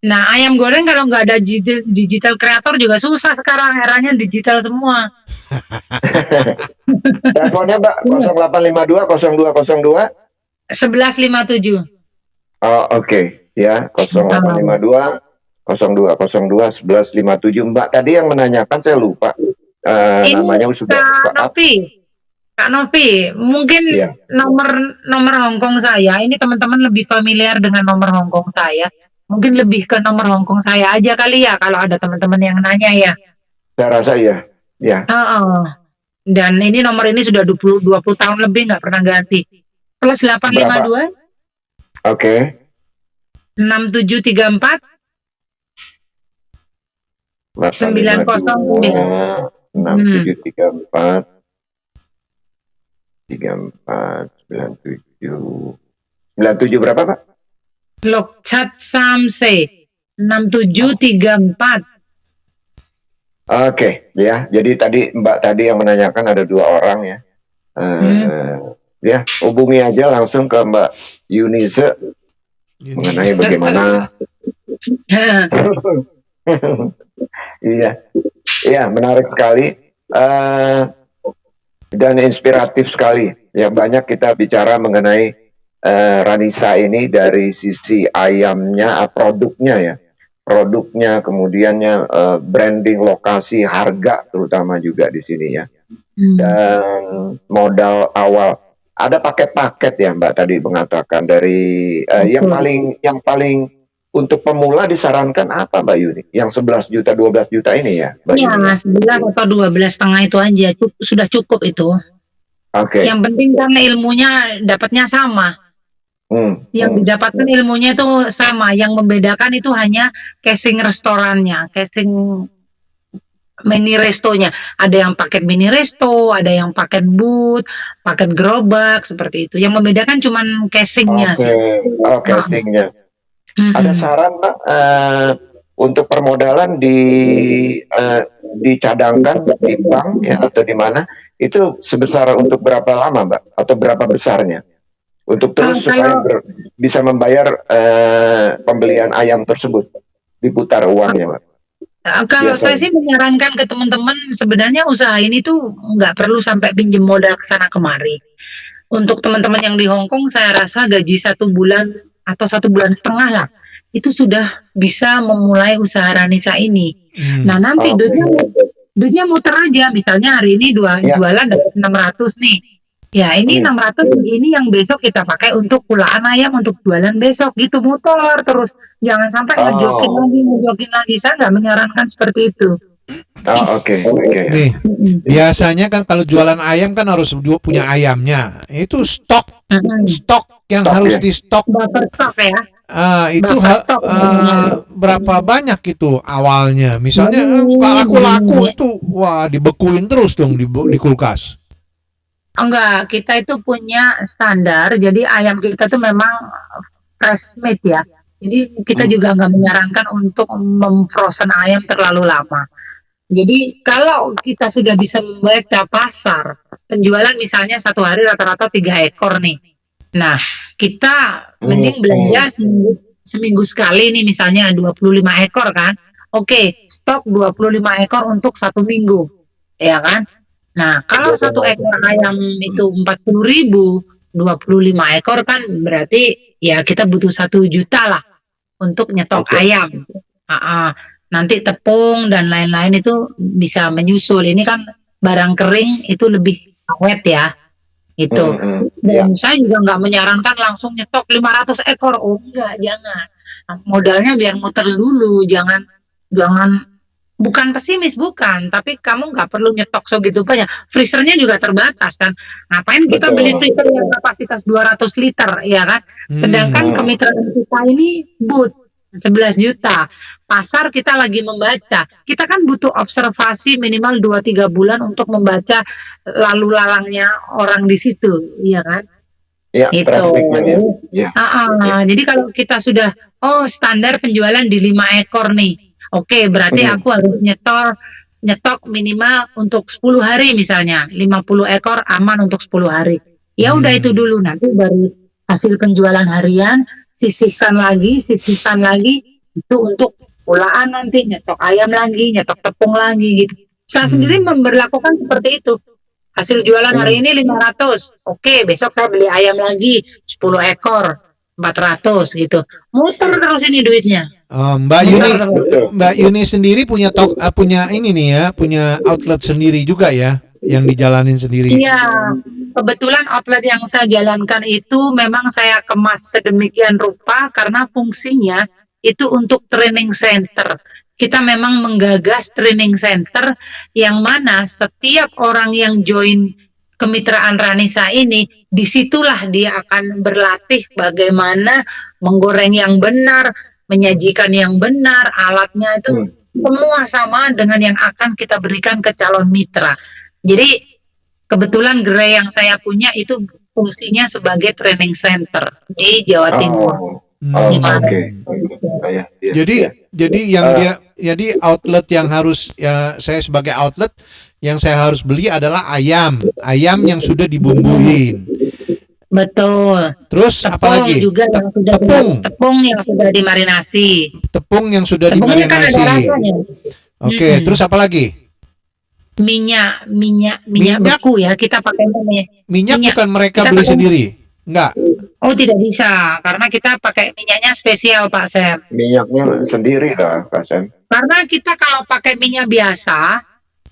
Nah ayam goreng kalau nggak ada digital creator juga susah sekarang, eranya digital semua. Teleponnya Mbak 0852 0202 1157. Oh oke. Ya 0852 0202 1157. Mbak tadi yang menanyakan saya lupa namanya sudah Kak Novi, mungkin nomor Hongkong saya ini teman-teman lebih familiar dengan nomor Hongkong saya. Mungkin lebih ke nomor Hongkong saya aja kali ya kalau ada teman-teman yang nanya ya. Saya rasa ya. Dan ini nomor ini sudah 20 tahun lebih nggak pernah ganti. Plus 852. Oke. 6734 909 6734 3497 97 berapa, Pak? Lokcat Samse 6734. Oke, ya. Jadi tadi Mbak tadi yang menanyakan ada 2 orang ya. Ya, hubungi aja langsung ke Mbak Yunise mengenai bagaimana. Iya, iya, menarik sekali dan inspiratif sekali. Ya, banyak kita bicara mengenai Ranisa ini dari sisi ayamnya, produknya ya, produknya, kemudiannya branding, lokasi, harga terutama juga di sini ya, dan modal awal. Ada paket-paket ya Mbak tadi mengatakan dari yang paling untuk pemula disarankan apa Mbak Yuni? Yang 11 juta, 12 juta ini ya Mbak Ya, Yuni? 11 atau 12,5 itu aja sudah cukup itu. Oke. Yang penting karena ilmunya dapatnya sama. Yang didapatkan ilmunya itu sama. Yang membedakan itu hanya casing restorannya, casing mini restonya. Ada yang paket mini resto, ada yang paket booth, paket gerobak seperti itu. Yang membedakan cuman casingnya sih. Casingnya. Ada saran Mbak untuk permodalan dicadangkan di bank ya atau di mana? Itu sebesar untuk berapa lama Mbak? Atau berapa besarnya? Untuk terus supaya bisa membayar pembelian ayam tersebut, diputar uangnya Mbak. Kalau saya sih menyarankan ke teman-teman sebenarnya usaha ini tuh nggak perlu sampai pinjam modal ke sana kemari. Untuk teman-teman yang di Hong Kong saya rasa gaji 1 bulan atau 1,5 bulan lah itu sudah bisa memulai usaha Ranisa ini. Nah nanti duitnya muter aja. Misalnya hari ini jualan dapat 600 nih. Ya ini 600 ini yang besok kita pakai untuk pulaan ayam untuk jualan besok gitu, muter terus. Jangan sampai ngejokin lagi. Saya nggak menyarankan seperti itu. Oke. Nih, biasanya kan kalau jualan ayam kan harus punya ayamnya. Itu stok yang harus di stok. Buffer stok ya. Itu berapa banyak itu awalnya? Misalnya laku-laku itu, wah dibekuin terus dong di kulkas. Enggak, kita itu punya standar. Jadi ayam kita tuh memang fresh meat ya. Jadi kita juga nggak menyarankan untuk memfrozen ayam terlalu lama. Jadi kalau kita sudah bisa membaca pasar penjualan misalnya 1 hari rata-rata 3 ekor nih. Nah kita mending belanja seminggu sekali nih misalnya 25 ekor kan. Oke, stok 25 ekor untuk 1 minggu, ya kan? Nah kalau 1 ekor ayam itu 40.000, 25 ekor kan berarti ya kita butuh 1 juta lah untuk nyetok ayam. Nanti tepung dan lain-lain itu bisa menyusul. Ini kan barang kering itu lebih awet ya. Itu. Dan saya juga nggak menyarankan langsung nyetok 500 ekor. Oh enggak, jangan. Modalnya biar muter dulu. Jangan bukan pesimis, bukan. Tapi kamu nggak perlu nyetok segitu banyak. Freezernya juga terbatas kan. Ngapain kita beli freezer yang kapasitas 200 liter, ya kan? Sedangkan kemitraan kita ini booth 11 juta. Pasar kita lagi membaca. Kita kan butuh observasi minimal 2-3 bulan untuk membaca lalu lalangnya orang di situ, iya kan? Ya, itu. Jadi kalau kita sudah standar penjualan di 5 ekor nih. Oke, berarti aku harus nyetok minimal untuk 10 hari misalnya. 50 ekor aman untuk 10 hari. Ya udah itu dulu, nanti baru hasil penjualan harian sisihkan lagi itu untuk pulaan nanti, nyetok ayam lagi, nyetok tepung lagi gitu. Saya sendiri memberlakukan seperti itu. Hasil jualan hari ini 500. Oke, besok saya beli ayam lagi 10 ekor 400 gitu. Muter terus ini duitnya. Mbak Yuni sendiri punya ini nih ya, punya outlet sendiri juga ya, yang dijalanin sendiri. Iya, kebetulan outlet yang saya jalankan itu memang saya kemas sedemikian rupa karena fungsinya itu untuk training center. Kita memang menggagas training center yang mana setiap orang yang join kemitraan Ranisa ini, disitulah dia akan berlatih bagaimana menggoreng yang benar, menyajikan yang benar, alatnya itu semua sama dengan yang akan kita berikan ke calon mitra. Jadi kebetulan gerai yang saya punya itu fungsinya sebagai training center di Jawa Timur. Di mana? Jadi jadi outlet yang harus ya saya sebagai outlet yang saya harus beli adalah ayam yang sudah dibumbuin. Betul. Terus Tepung apalagi? juga yang sudah tepung yang sudah dimarinasi. Tepung yang sudah Tepungnya kan ada dimarinasi. rasanya. Oke, terus apa lagi? Minyak beku ya, kita pakai Minyak bukan mereka beli sendiri? Enggak. Oh, tidak bisa karena kita pakai minyaknya spesial, Pak Sam. Minyaknya sendiri lah, Pak Sam. Karena kita kalau pakai minyak biasa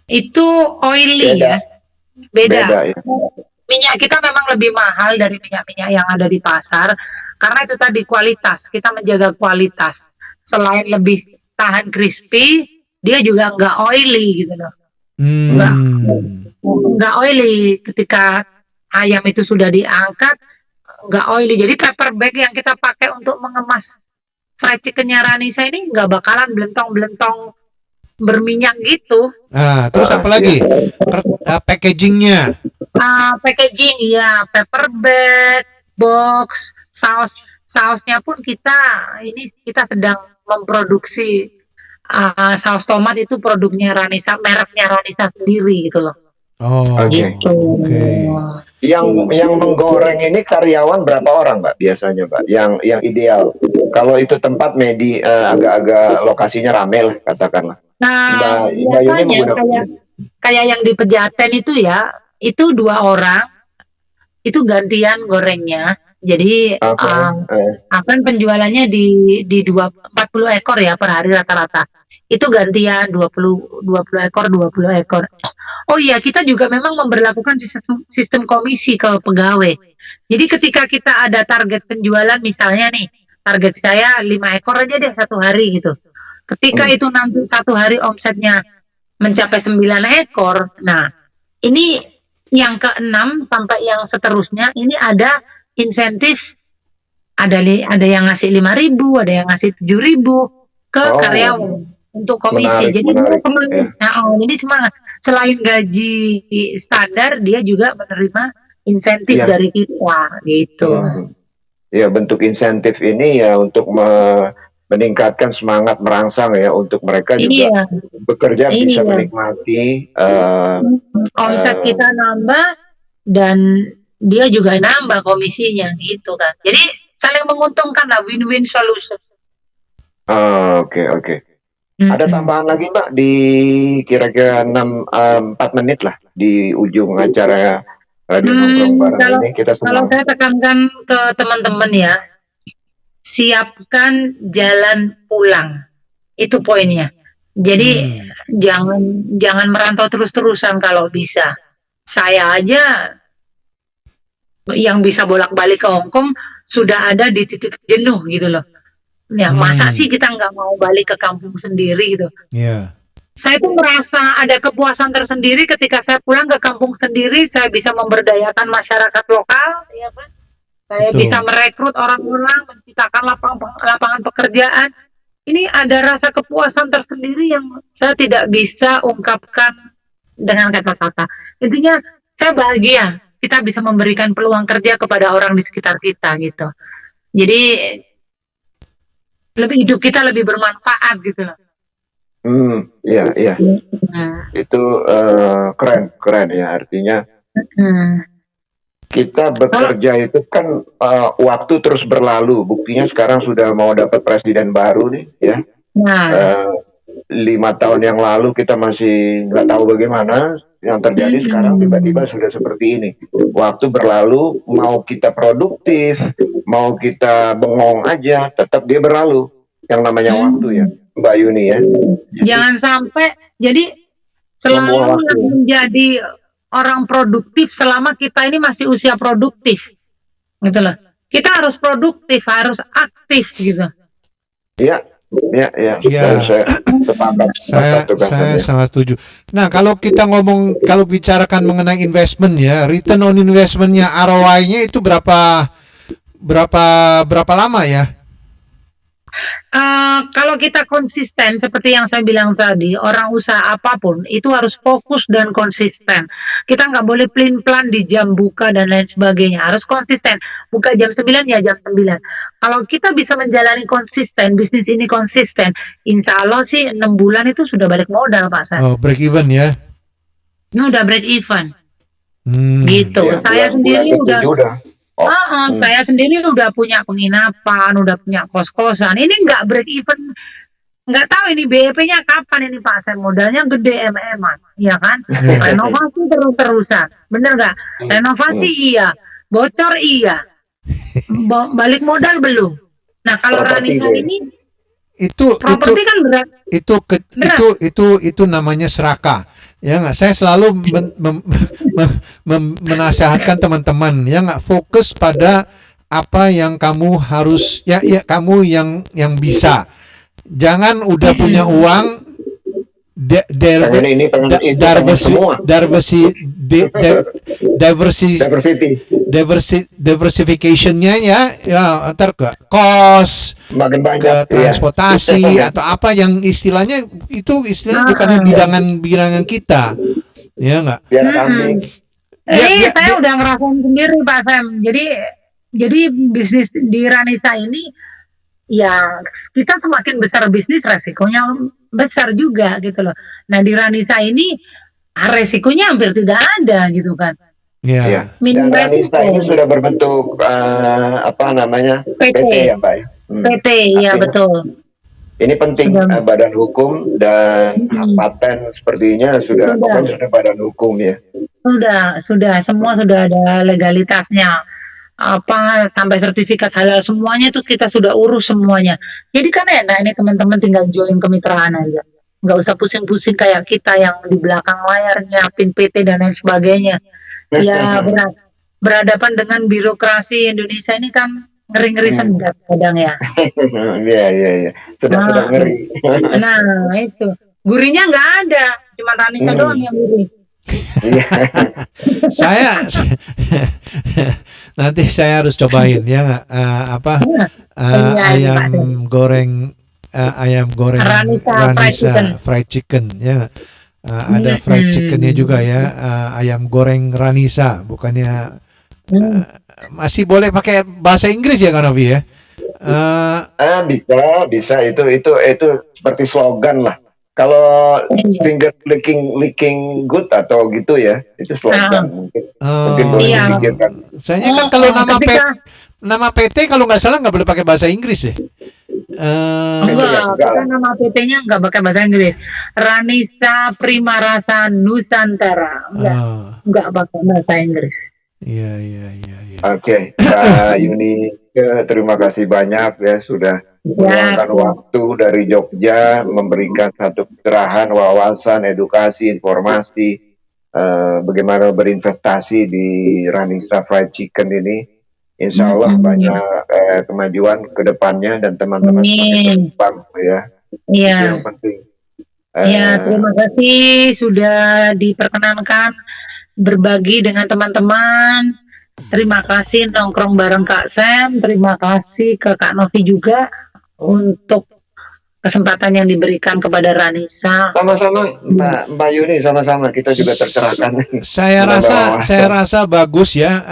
itu oily ya. Beda ya. Minyak kita memang lebih mahal dari minyak-minyak yang ada di pasar karena itu tadi kualitas. Kita menjaga kualitas. Selain lebih tahan crispy, dia juga nggak oily gitu loh. Nggak oily ketika ayam itu sudah diangkat, nggak oily. Jadi paper bag yang kita pakai untuk mengemas fried chickennya Ranisa ini nggak bakalan belentong-belentong berminyak gitu. Nah, terus apa lagi? Packagingnya? Packaging ya, paper bag, box, sausnya pun kita sedang memproduksi saus tomat itu produknya Ranisa, mereknya Ranisa sendiri gitu loh. Gitu. Yang menggoreng ini karyawan berapa orang, Mbak? Biasanya, Mbak, yang ideal. Kalau itu tempat agak-agak lokasinya rame lah, katakanlah. Nah, biasanya kayak yang di Pejaten itu ya, itu 2 orang, itu gantian gorengnya. Jadi akan penjualannya di 40 ekor ya per hari rata-rata. Itu gantian 20 ekor 20 ekor. Oh iya, kita juga memang memberlakukan sistem komisi ke pegawai. Jadi ketika kita ada target penjualan, misalnya nih, target saya 5 ekor aja deh satu hari gitu. Ketika itu nanti satu hari omsetnya mencapai 9 ekor, nah ini yang ke-6 sampai yang seterusnya ini ada insentif, ada yang ngasih 5.000, ada yang ngasih 7.000 ke karyawan untuk komisi. Jadi ini semangat. Selain gaji standar, dia juga menerima insentif dari kita gitu. Ya, bentuk insentif ini ya untuk meningkatkan semangat merangsang ya untuk mereka juga bekerja bisa menikmati omset kita nambah dan dia juga nambah komisinya gitu kan. Jadi saling menguntungkan lah, win-win solution. Oke. Ada tambahan lagi, Mbak, di kira-kira 4 menit lah di ujung acara Radio Nongkrong Bareng ini kita semua. Kalau saya tekankan ke teman-teman ya, siapkan jalan pulang. Itu poinnya. Jadi jangan merantau terus-terusan kalau bisa. Saya aja yang bisa bolak-balik ke Hongkong sudah ada di titik jenuh gitu loh. Ya, masa sih kita nggak mau balik ke kampung sendiri gitu. Saya tuh merasa ada kepuasan tersendiri ketika saya pulang ke kampung sendiri, saya bisa memberdayakan masyarakat lokal, ya kan? Saya bisa merekrut orang-orang, menciptakan lapangan pekerjaan. Ini ada rasa kepuasan tersendiri yang saya tidak bisa ungkapkan dengan kata-kata. Intinya saya bahagia kita bisa memberikan peluang kerja kepada orang di sekitar kita gitu. Jadi hidup kita lebih bermanfaat gitu loh. Iya. Itu keren ya, artinya kita bekerja itu kan waktu terus berlalu. Buktinya sekarang sudah mau dapat presiden baru nih ya. 5 tahun yang lalu kita masih nggak tahu bagaimana yang terjadi, sekarang tiba-tiba sudah seperti ini. Waktu berlalu, mau kita produktif, mau kita bengong aja, tetap dia berlalu. Yang namanya waktu ya, Mbak Yuni ya. Jangan sampai jadi selalu menjadi orang produktif selama kita ini masih usia produktif, gitu loh. Kita harus produktif, harus aktif gitu. Iya. Saya sangat setuju. Nah, kalau bicarakan mengenai investment ya, return on investmentnya, ROI-nya itu berapa lama ya? Kalau kita konsisten seperti yang saya bilang tadi, orang usaha apapun itu harus fokus dan konsisten. Kita nggak boleh pelin-pelan di jam buka dan lain sebagainya. Harus konsisten. Buka jam 9 ya jam 9. Kalau kita bisa menjalani konsisten, bisnis ini konsisten, insya Allah sih 6 bulan itu sudah balik modal Pak Sam. Oh, break even ya. Ini udah break even. Gitu. Ya, Saya bulan sendiri ketujuh udah. Saya sendiri udah punya penginapan, udah punya kos-kosan. Ini nggak break even, nggak tahu ini BEP-nya kapan ini Pak Sam. Modalnya gede MM-an, ya kan? Renovasi terus-terusan, bener nggak? Renovasi iya, bocor iya, balik modal belum. Nah kalau Ranisa ini properti kan berat. Itu namanya serakah. Ya nggak, saya selalu menasihatkan teman-teman ya nggak, fokus pada apa yang kamu harus kamu yang bisa. Jangan udah punya uang diversification-nya ya ntar ke kos, ke transportasi atau apa yang istilahnya bukannya bilangan kita, ya nggak? Saya udah ngerasain sendiri Pak Sam. Jadi bisnis di Ranisa ini ya kita semakin besar bisnis resikonya besar juga gitu loh. Nah di Ranisa ini resikonya hampir tidak ada gitu kan. Iya. Minim Dan resiko. Ranisa ini sudah berbentuk PT ya Pak. PT ya betul. Ini penting, badan hukum dan paten sepertinya sudah badan hukum ya. Sudah semua sudah ada legalitasnya. Sampai sertifikat halal semuanya itu kita sudah urus semuanya. Jadi kan enak ini teman-teman tinggal join kemitraan aja. Nggak usah pusing-pusing kayak kita yang di belakang layar nyiapin PT dan lain sebagainya. Ya berhadapan dengan birokrasi Indonesia ini kan ngeri-ngeri sedap kadang ya. Iya. Sedap ngeri. Nah itu gurihnya nggak ada, cuma Ranisa doang yang gurih. Saya nanti saya harus cobain ya nggak, ayam goreng Ranisa fried chicken ya. Ada fried chickennya juga ya, ayam goreng Ranisa, bukannya masih boleh pakai bahasa Inggris ya Kak Novi ya? Bisa itu seperti slogan lah. Kalau finger licking good atau gitu ya, itu slogan mungkin boleh dipikirkan. Soalnya kan kalau nama PT kalau nggak salah nggak boleh pakai bahasa Inggris ya. Kita nama PT-nya nggak pakai bahasa Inggris. Ranisa Prima Rasa Nusantara, nggak pakai bahasa Inggris. Iya. Oke, Mbak Yuni, terima kasih banyak ya sudah meluangkan waktu dari Jogja memberikan satu pencerahan, wawasan, edukasi, informasi bagaimana berinvestasi di Ranisa Fried Chicken ini. Insya Allah banyak kemajuan ke depannya dan teman-teman semakin berkembang ya. Iya. Itu yang penting. Terima kasih sudah diperkenankan berbagi dengan teman-teman. Terima kasih nongkrong bareng Kak Sam. Terima kasih ke Kak Novi juga untuk kesempatan yang diberikan kepada Ranisa. Sama-sama Mbak Yuni, sama-sama kita juga tercerahkan. Saya rasa bagus ya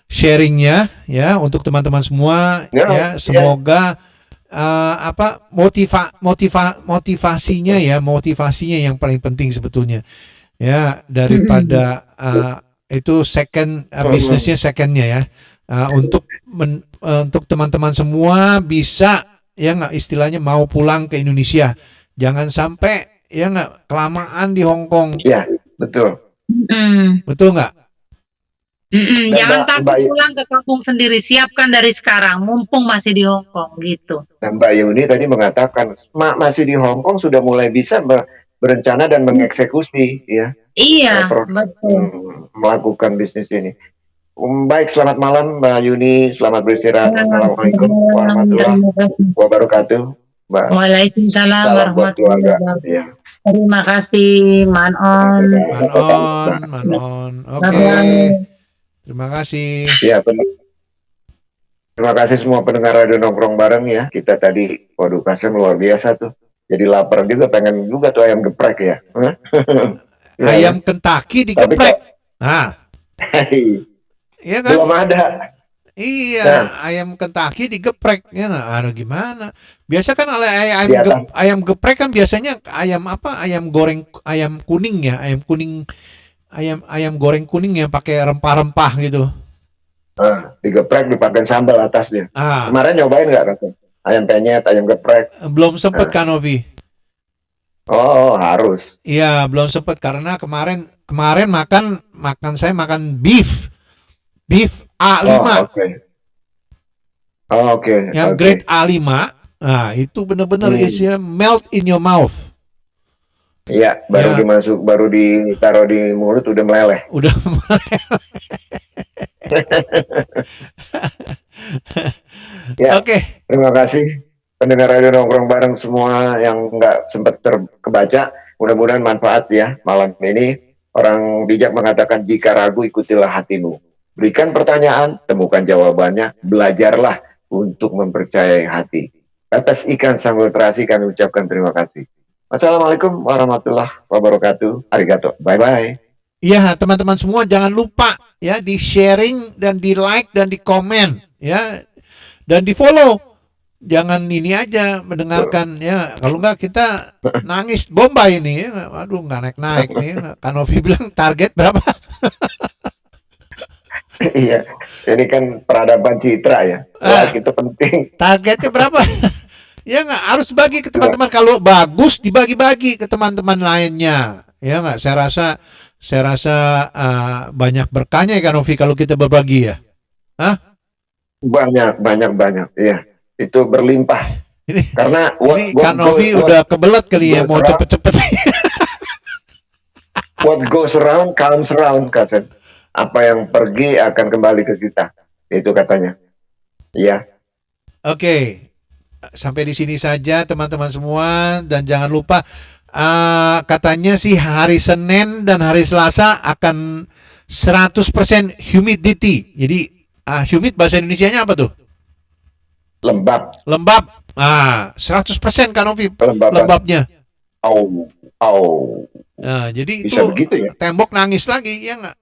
sharingnya ya untuk teman-teman semua ya. Semoga motivasinya yang paling penting sebetulnya ya, daripada itu bisnisnya secondnya ya. Untuk teman-teman semua bisa ya nggak, istilahnya mau pulang ke Indonesia, jangan sampai ya nggak kelamaan di Hong Kong. Ya betul. Betul nggak? Jangan takut pulang ke kampung sendiri, siapkan dari sekarang mumpung masih di Hong Kong gitu. Dan Mbak Yuni tadi mengatakan masih di Hong Kong sudah mulai bisa berencana dan mengeksekusi ya. Iya, betul. Melakukan bisnis ini. Baik, selamat malam Mbak Yuni, selamat beristirahat. Assalamualaikum warahmatullahi wabarakatuh. Waalaikumsalam warahmatullahi wabarakatuh. Terima kasih, Manon. Oke. Terima kasih. Ya, benar. Terima kasih semua pendengar Radio Nongkrong Bareng ya. Kita tadi, waduh Kasem luar biasa tuh. Jadi lapar juga, pengen juga tuh ayam geprek ya. Ayam Kentucky digeprek. Nah, iya kan? Belum ada. Iya, ayam Kentucky digeprek ya nggak? Aduh gimana? Biasa kan ayam geprek kan biasanya ayam apa? Ayam goreng, ayam kuning ya, ayam goreng kuning ya pakai rempah-rempah gitu. Digeprek dipakai sambal atasnya. Kemarin nyobain nggak kan? Ayam penyet, ayam geprek. Belum sempet kan Novi? Oh harus. Iya belum sempet karena kemarin saya makan beef A5. Oke. Yang grade A5. Nah, itu benar-benar isinya melt in your mouth. Iya, baru ditaruh di mulut udah meleleh. Ya, Oke. Terima kasih pendengar Radio Nongkrong Bareng semua yang nggak sempat terkebaca. Mudah-mudahan manfaat ya malam ini. Orang bijak mengatakan jika ragu ikutilah hatimu. Berikan pertanyaan, temukan jawabannya, belajarlah untuk mempercayai hati. Atas ikan sambil terasi kami ucapkan terima kasih. Assalamualaikum warahmatullahi wabarakatuh. Arigato. Bye-bye. Iya, teman-teman semua jangan lupa ya di sharing dan di like dan di komen ya. Dan di follow. Jangan ini aja mendengarkan ya. Kalau enggak kita nangis bomba ini ya. Aduh nggak naik-naik nih. Kan Novi bilang target berapa? Iya, ini kan peradaban citra ya. Itu penting. Targetnya berapa? Ya nggak, harus bagi ke teman-teman. Kalau bagus dibagi-bagi ke teman-teman lainnya. Ya nggak, saya rasa banyak berkahnya ya kan Novi kalau kita berbagi ya. Hah? Banyak. Iya, itu berlimpah. Karena ini kan Novi udah kebelet kali ya mau cepet-cepet. What goes around comes around, Kasen. Apa yang pergi akan kembali ke kita. Itu katanya. Iya. Oke. Sampai di sini saja teman-teman semua. Dan jangan lupa katanya sih hari Senin dan hari Selasa akan 100% humidity. Jadi humid bahasa Indonesianya apa tuh? Lembab. 100% kan Novi lembabnya. Nah, jadi bisa itu begitu ya? Tembok nangis lagi ya nggak?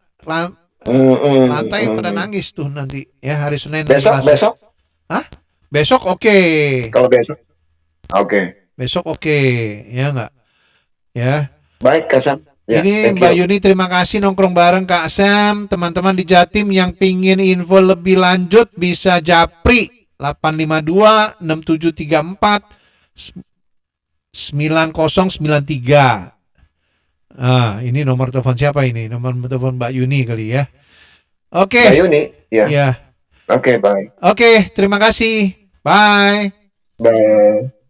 Lantai pada nangis tuh nanti ya hari Senin dan Selasa. Besok? Hah? Besok oke. Kalau besok? Oke. Besok oke, ya nggak? Ya. Baik, Kak Sam. Ya, ini Mbak Yuni terima kasih nongkrong bareng Kak Sam. Teman-teman di Jatim yang pingin info lebih lanjut bisa japri 852 6734 9093. Ini nomor telepon siapa ini? Nomor telepon Mbak Yuni kali ya. Oke. Mbak Yuni, ya. Ya. Oke, bye. Oke, terima kasih. Bye. Bye.